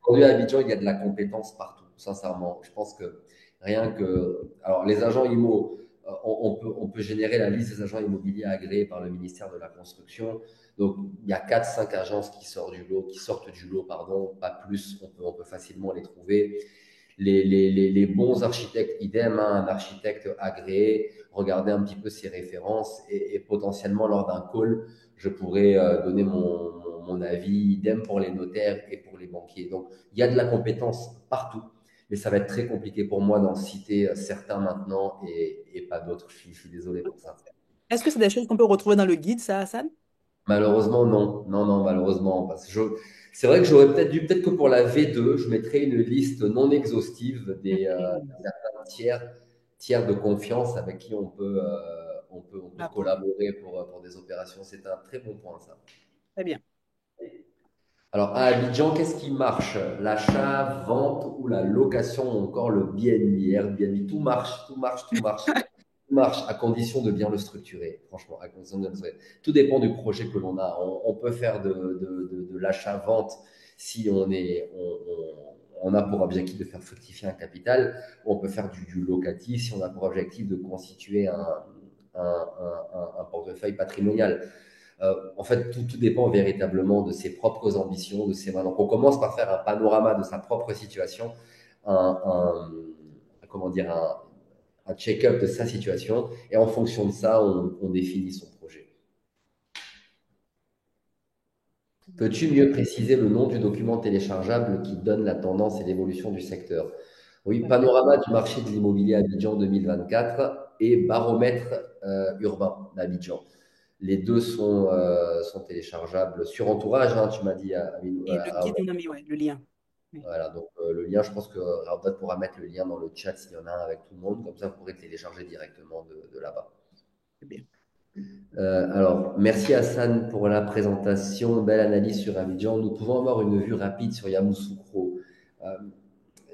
B: aujourd'hui, à Abidjan, il y a de la compétence partout, sincèrement. Je pense que rien que. Alors, les agents IMO, on peut générer la liste des agents immobiliers agréés par le ministère de la Construction. Donc, il y a 4, 5 agences qui sortent du lot, pardon, pas plus. On peut facilement les trouver. Les bons architectes, idem, hein, un architecte agréé, regarder un petit peu ses références et potentiellement lors d'un call, je pourrais donner mon avis, idem pour les notaires et pour les banquiers. Donc, il y a de la compétence partout, mais ça va être très compliqué pour moi d'en citer certains maintenant et pas d'autres. Je suis désolé pour ça.
A: Est-ce que c'est des choses qu'on peut retrouver dans le guide, ça, Hassan?
B: Malheureusement, non. Non, non, malheureusement. Parce que c'est vrai que j'aurais peut-être que pour la V2, je mettrais une liste non exhaustive
A: Mhm.
B: certains tiers de confiance avec qui on peut
A: D'accord.
B: collaborer pour des opérations. C'est un très bon point, ça.
A: Très bien.
B: Alors, à Abidjan, qu'est-ce qui marche? L'achat, vente ou la location ou encore le BNB, Airbnb, tout marche, tout marche, tout marche. Tout marche à condition de bien le structurer, franchement, à condition de bien le structurer. Tout dépend du projet que l'on a. On peut faire de l'achat-vente si on a pour objectif de faire fructifier un capital. On peut faire du locatif si on a pour objectif de constituer un portefeuille patrimonial. En fait, tout dépend véritablement de ses propres ambitions, de ses mains. Donc, on commence par faire un panorama de sa propre situation, un, un- comment dire, un check-up de sa situation, et en fonction de ça, on définit son projet. Peux-tu mieux préciser le nom du document téléchargeable qui donne la tendance et l'évolution du secteur? Oui, panorama du marché de l'immobilier à Abidjan 2024 et baromètre urbain d'Abidjan. Les deux sont téléchargeables sur Entourage, hein, tu m'as dit.
A: Et le guide, on a mis, ouais, le lien. Oui,
B: Voilà, donc le lien, je pense que Raoult pourra mettre le lien dans le chat s'il y en a un avec tout le monde, comme ça vous pourrez télécharger directement de là-bas.
A: c'est bien.
B: Alors, merci Hassan pour la présentation, belle analyse sur Abidjan. Nous pouvons avoir une vue rapide sur Yamoussoukro. Euh,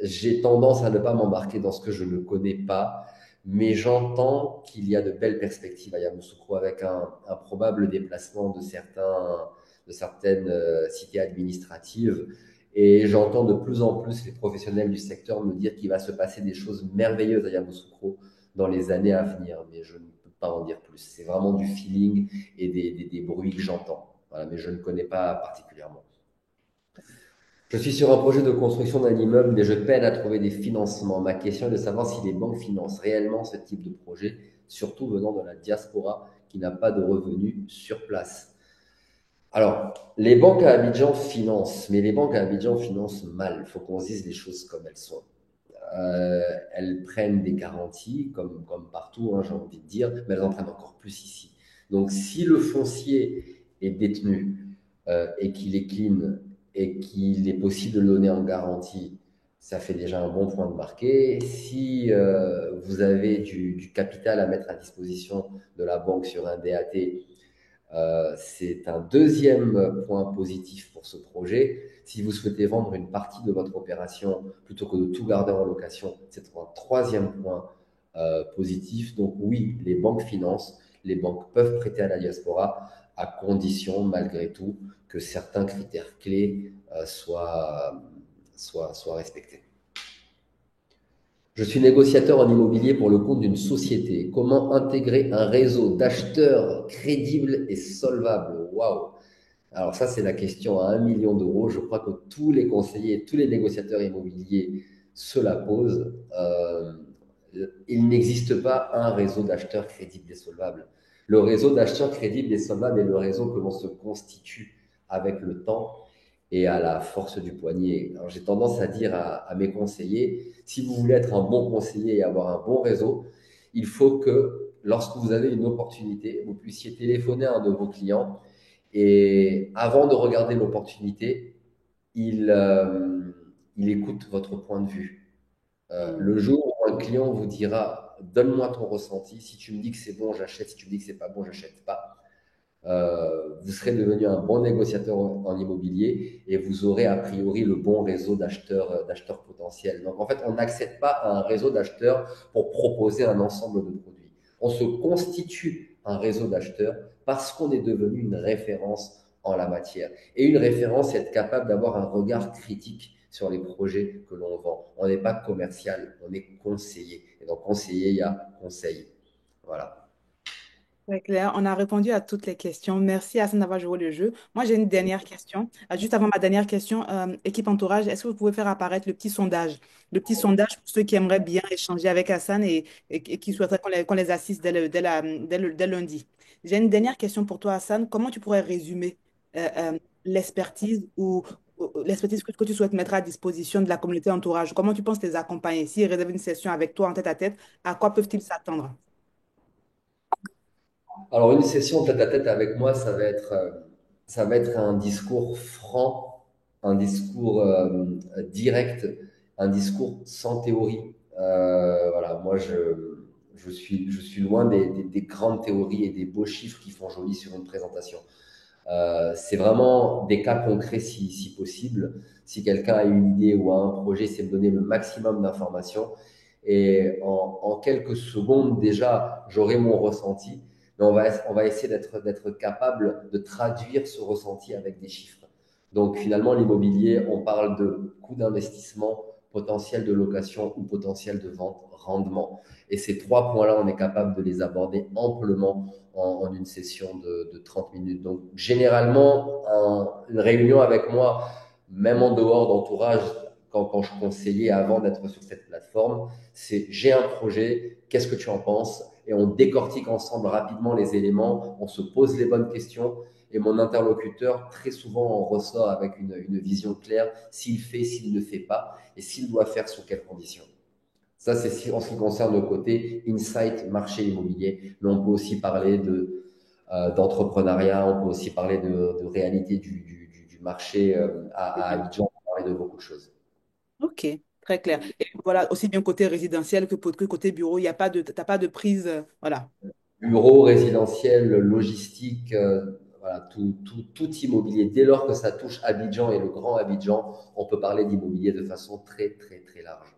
B: j'ai tendance à ne pas m'embarquer dans ce que je ne connais pas, mais j'entends qu'il y a de belles perspectives à Yamoussoukro avec un probable déplacement de certaines cités administratives. Et j'entends de plus en plus les professionnels du secteur me dire qu'il va se passer des choses merveilleuses à Yamoussoukro dans les années à venir, mais je ne peux pas en dire plus. C'est vraiment du feeling et des bruits que j'entends. Voilà, mais je ne connais pas particulièrement. Je suis sur un projet de construction d'un immeuble, mais je peine à trouver des financements. Ma question est de savoir si les banques financent réellement ce type de projet, surtout venant de la diaspora qui n'a pas de revenus sur place. Alors, les banques à Abidjan financent, mais les banques à Abidjan financent mal. Il faut qu'on se dise les choses comme elles sont. Elles prennent des garanties, comme partout, hein, j'ai envie de dire, mais elles en prennent encore plus ici. Donc, si le foncier est détenu et qu'il est clean et qu'il est possible de le donner en garantie, ça fait déjà un bon point de marqué. Si vous avez du capital à mettre à disposition de la banque sur un DAT, c'est un deuxième point positif pour ce projet. Si vous souhaitez vendre une partie de votre opération plutôt que de tout garder en location, c'est un troisième point positif. Donc oui, les banques financent, les banques peuvent prêter à la diaspora à condition, malgré tout, que certains critères clés soient respectés. Je suis négociateur en immobilier pour le compte d'une société. Comment intégrer un réseau d'acheteurs crédibles et solvables? Waouh! Alors ça, c'est la question à 1 million d'euros. Je crois que tous les conseillers, tous les négociateurs immobiliers se la posent. Il n'existe pas un réseau d'acheteurs crédibles et solvables. Le réseau d'acheteurs crédibles et solvables est le réseau que l'on se constitue avec le temps et à la force du poignet. Alors j'ai tendance à dire à mes conseillers, si vous voulez être un bon conseiller et avoir un bon réseau, il faut que lorsque vous avez une opportunité, vous puissiez téléphoner à un de vos clients et avant de regarder l'opportunité, il, euh, il écoute votre point de vue.
A: Hmm.
B: Le jour où un client vous dira, donne-moi ton ressenti, si tu me dis que c'est bon, j'achète, si tu me dis que c'est pas bon, j'achète pas, vous serez devenu un bon négociateur en immobilier et vous aurez a priori le bon réseau d'acheteurs potentiels. Donc en fait, on n'accède pas à un réseau d'acheteurs pour proposer un ensemble de produits. On se constitue un réseau d'acheteurs parce qu'on est devenu une référence en la matière. Et une référence, c'est être capable d'avoir un regard critique sur les projets que l'on vend. On n'est pas commercial, on est conseiller. Et donc conseiller, il y a conseil. Voilà.
A: Très clair. On a répondu à toutes les questions. Merci Hassan d'avoir joué le jeu. Moi, j'ai une dernière question. Juste avant ma dernière question, équipe entourage, est-ce que vous pouvez faire apparaître le petit sondage? Le petit sondage pour ceux qui aimeraient bien échanger avec Hassan et qui souhaiteraient qu'on les assiste dès lundi. J'ai une dernière question pour toi, Hassan. Comment tu pourrais résumer l'expertise ou l'expertise que tu souhaites mettre à disposition de la communauté entourage? Comment tu penses les accompagner? S'ils réservent une session avec toi en tête-à-tête, à quoi peuvent-ils s'attendre?
B: Alors, une session tête-à-tête avec moi, ça va être un discours franc, un discours direct, un discours sans théorie. Voilà, je suis loin des grandes théories et des beaux chiffres qui font joli sur une présentation. C'est vraiment des cas concrets si possible. Si quelqu'un a une idée ou a un projet, c'est me donner le maximum d'informations. Et en quelques secondes, déjà, j'aurai mon ressenti. Mais on va essayer d'être capable de traduire ce ressenti avec des chiffres. Donc finalement, l'immobilier, on parle de coût d'investissement, potentiel de location ou potentiel de vente, rendement. Et ces trois points-là, on est capable de les aborder amplement en une session de 30 minutes. Donc, généralement, une réunion avec moi, même en dehors d'entourage, quand je conseillais avant d'être sur cette plateforme, c'est j'ai un projet, qu'est-ce que tu en penses? Et on décortique ensemble rapidement les éléments, on se pose les bonnes questions. Et mon interlocuteur, très souvent, en ressort avec une vision claire, s'il fait, s'il ne fait pas, et s'il doit faire, sous quelles conditions. Ça, c'est en ce qui concerne le côté insight marché immobilier. Mais on peut aussi parler d'entrepreneuriat, on peut aussi parler de réalité du marché à Abidjan, on peut parler de beaucoup de choses.
A: Ok, très clair. Et voilà, aussi bien côté résidentiel que côté bureau, il y a pas de, t'as pas de prise, voilà.
B: Bureau, résidentiel, logistique, voilà, tout immobilier. Dès lors que ça touche Abidjan et le Grand Abidjan, on peut parler d'immobilier de façon très, très, très large.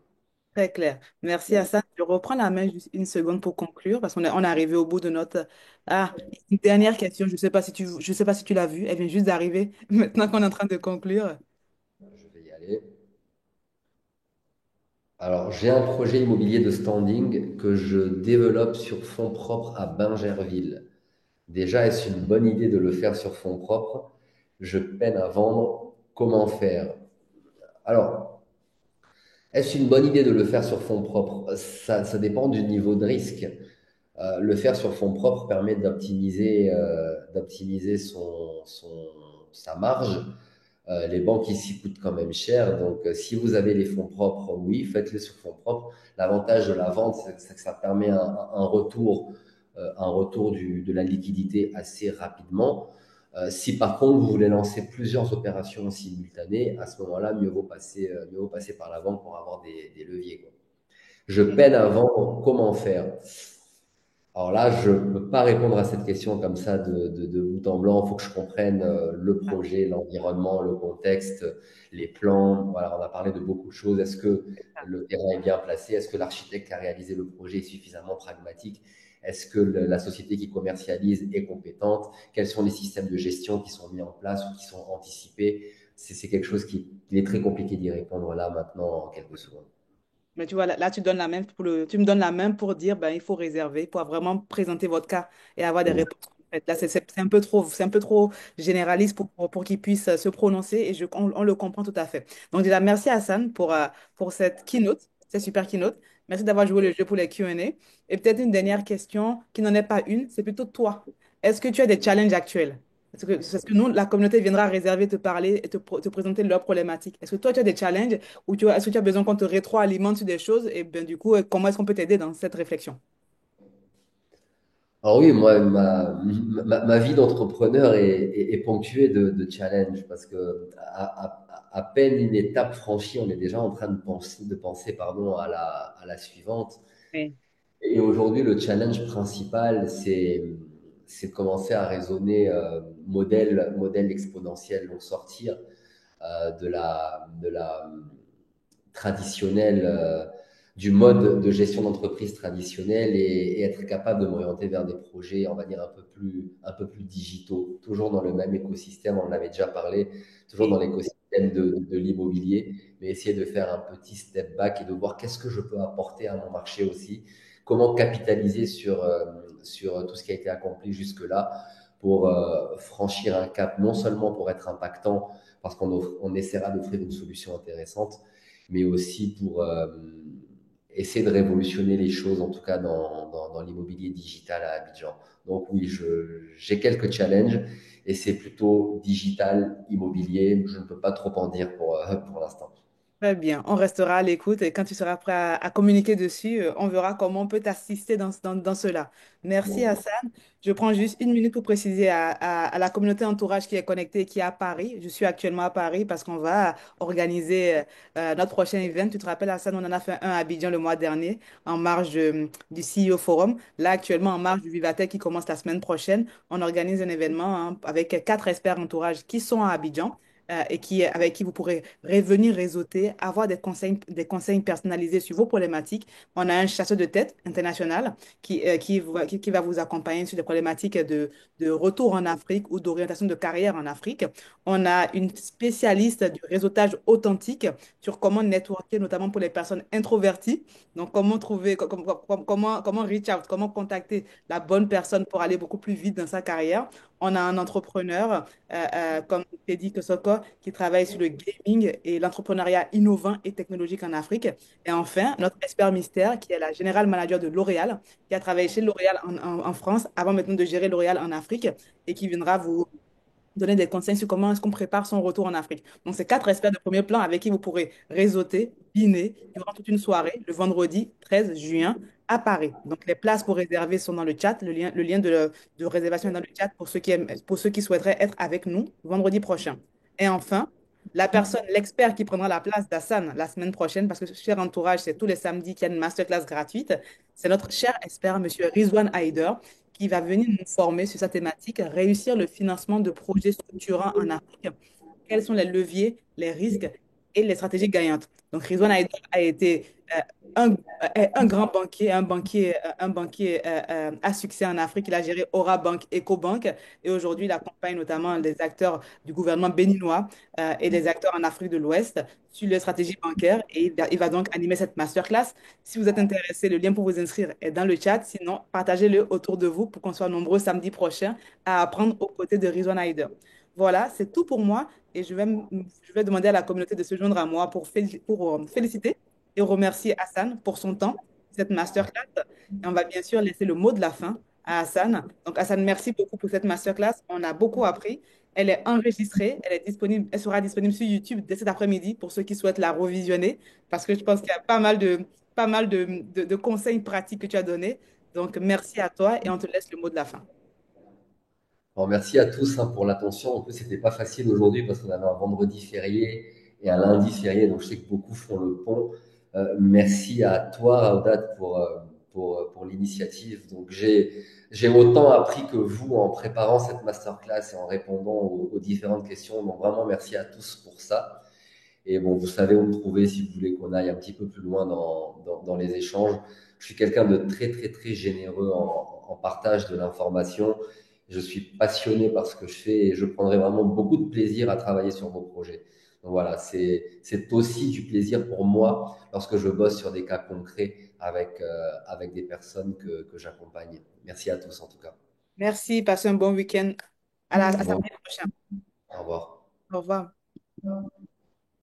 A: Très clair. Merci à ça. Je reprends la main juste une seconde pour conclure parce on est arrivé au bout de notre... Ah, une dernière question. Je sais pas si tu l'as vue. Elle vient juste d'arriver maintenant qu'on est en train de conclure.
B: Je vais y aller. Alors, j'ai un projet immobilier de standing que je développe sur fonds propres à Bingerville. Déjà, est-ce une bonne idée de le faire sur fonds propres? Je peine à vendre. Comment faire? Alors, est-ce une bonne idée de le faire sur fonds propres? Ça dépend du niveau de risque. Le faire sur fonds propres permet d'optimiser sa marge. Les banques ici coûtent quand même cher, donc si vous avez les fonds propres, oui, faites-les sur fonds propres. L'avantage de la vente, c'est que ça permet un retour de la liquidité assez rapidement. Si par contre vous voulez lancer plusieurs opérations simultanées, à ce moment-là, mieux vaut passer par la banque pour avoir des leviers, quoi. Je peine à vendre, comment faire? Alors là, je ne peux pas répondre à cette question comme ça de bout en blanc. Il faut que je comprenne le projet, l'environnement, le contexte, les plans. Voilà, on a parlé de beaucoup de choses. Est-ce que le terrain est bien placé? Est-ce que l'architecte qui a réalisé le projet est suffisamment pragmatique? Est-ce que la société qui commercialise est compétente? Quels sont les systèmes de gestion qui sont mis en place ou qui sont anticipés? C'est quelque chose qui il est très compliqué d'y répondre là maintenant en quelques secondes.
A: Mais tu vois, là, tu donnes la main tu me donnes la main pour dire, ben, il faut réserver, pour vraiment présenter votre cas et avoir des
B: Mm.
A: réponses concrètes. Là, c'est un peu trop généraliste pour qu'il puisse se prononcer et on le comprend tout à fait. Donc, déjà, merci Hassan pour cette keynote, cette super keynote. Merci d'avoir joué le jeu pour les Q&A. Et peut-être une dernière question qui n'en est pas une, c'est plutôt toi. Est-ce que tu as des challenges actuels? Parce que nous, la communauté viendra réserver, te parler et te présenter leurs problématiques. Est-ce que toi, tu as des challenges ou est-ce que tu as besoin qu'on te rétroalimente sur des choses et bien du coup, comment est-ce qu'on peut t'aider dans cette réflexion?
B: Alors oui, moi, ma vie d'entrepreneur est ponctuée de challenges parce que à peine une étape franchie, on est déjà en train de penser pardon, à la suivante.
A: Oui.
B: Et aujourd'hui, le challenge principal, c'est de commencer à raisonner modèle exponentiel, donc sortir de la traditionnelle, du mode de gestion d'entreprise traditionnel et être capable de m'orienter vers des projets, on va dire, un peu plus digitaux, toujours dans le même écosystème, on en avait déjà parlé, toujours dans
A: Oui.
B: l'écosystème de l'immobilier, mais essayer de faire un petit step back et de voir qu'est-ce que je peux apporter à mon marché aussi, comment capitaliser sur tout ce qui a été accompli jusque-là pour franchir un cap, non seulement pour être impactant, parce on essaiera d'offrir une solution intéressante, mais aussi pour essayer de révolutionner les choses, en tout cas dans l'immobilier digital à Abidjan. Donc oui, j'ai quelques challenges et c'est plutôt digital, immobilier. Je ne peux pas trop en dire pour l'instant.
A: Très bien, on restera à l'écoute et quand tu seras prêt à communiquer dessus, on verra comment on peut t'assister dans cela. Merci
B: Bon.
A: Hassan. Je prends juste une minute pour préciser à la communauté entourage qui est connectée et qui est à Paris. Je suis actuellement à Paris parce qu'on va organiser notre prochain event. Tu te rappelles Hassan, on en a fait un à Abidjan le mois dernier en marge du CEO Forum. Là actuellement en marge du Vivatech qui commence la semaine prochaine, on organise un événement hein, avec 4 experts entourage qui sont à Abidjan avec qui vous pourrez revenir réseauter, avoir des conseils personnalisés sur vos problématiques. On a un chasseur de tête international qui va vous accompagner sur des problématiques de retour en Afrique ou d'orientation de carrière en Afrique. On a une spécialiste du réseautage authentique sur comment networker, notamment pour les personnes introverties. Donc, comment trouver, comment reach out, comment contacter la bonne personne pour aller beaucoup plus vite dans sa carrière. On a un entrepreneur comme Teddy Kosoko, qui travaille sur le gaming et l'entrepreneuriat innovant et technologique en Afrique. Et enfin, notre expert mystère, qui est la générale manager de L'Oréal, qui a travaillé chez L'Oréal en France avant maintenant de gérer L'Oréal en Afrique et qui viendra vous donner des conseils sur comment est-ce qu'on prépare son retour en Afrique. Donc, c'est 4 experts de premier plan avec qui vous pourrez réseauter, dîner durant toute une soirée le vendredi 13 juin à Paris. Donc, les places pour réserver sont dans le chat. Le lien de réservation est dans le chat pour ceux qui souhaiteraient être avec nous vendredi prochain. Et enfin, l'expert qui prendra la place d'Hassan la semaine prochaine, parce que ce cher entourage, c'est tous les samedis qu'il y a une masterclass gratuite, c'est notre cher expert, Monsieur Rizwan Haider, qui va venir nous former sur sa thématique, réussir le financement de projets structurants en Afrique. Quels sont les leviers, les risques et les stratégies gagnantes. Donc, Rizwan a été un, un grand banquier, un banquier à succès en Afrique. Il a géré Aura Bank, EcoBank et aujourd'hui, il accompagne notamment les acteurs du gouvernement béninois et les acteurs en Afrique de l'Ouest sur les stratégies bancaires et il va donc animer cette masterclass. Si vous êtes intéressé, le lien pour vous inscrire est dans le chat. Sinon, partagez-le autour de vous pour qu'on soit nombreux samedi prochain à apprendre aux côtés de Rizwan Haider. Voilà, c'est tout pour moi et je vais demander à la communauté de se joindre à moi pour féliciter et remercier Hassan pour son temps, cette masterclass. Et on va bien sûr laisser le mot de la fin à Hassan. Donc Hassan, merci beaucoup pour cette masterclass. On a beaucoup appris. Elle est enregistrée, elle est disponible, elle sera disponible sur YouTube dès cet après-midi pour ceux qui souhaitent la revisionner parce que je pense qu'il y a pas mal de conseils pratiques que tu as donnés. Donc merci à toi et on te laisse le mot de la fin.
B: Alors, merci à tous hein, pour l'attention. En plus, c'était pas facile aujourd'hui parce qu'on avait un vendredi férié et un lundi férié, donc je sais que beaucoup font le pont. Merci à toi, Raodat, pour l'initiative. Donc, j'ai autant appris que vous en préparant cette masterclass et en répondant aux différentes questions. Donc, vraiment, merci à tous pour ça. Et bon, vous savez où me trouver si vous voulez qu'on aille un petit peu plus loin dans les échanges. Je suis quelqu'un de très, très, très généreux en partage de l'information. Je suis passionné par ce que je fais et je prendrai vraiment beaucoup de plaisir à travailler sur vos projets. Donc voilà, c'est aussi du plaisir pour moi lorsque je bosse sur des cas concrets avec des personnes que j'accompagne. Merci à tous en tout cas.
A: Merci, passez un bon week-end. À
B: Bon,
A: samedi prochain.
B: au revoir.
A: Au revoir.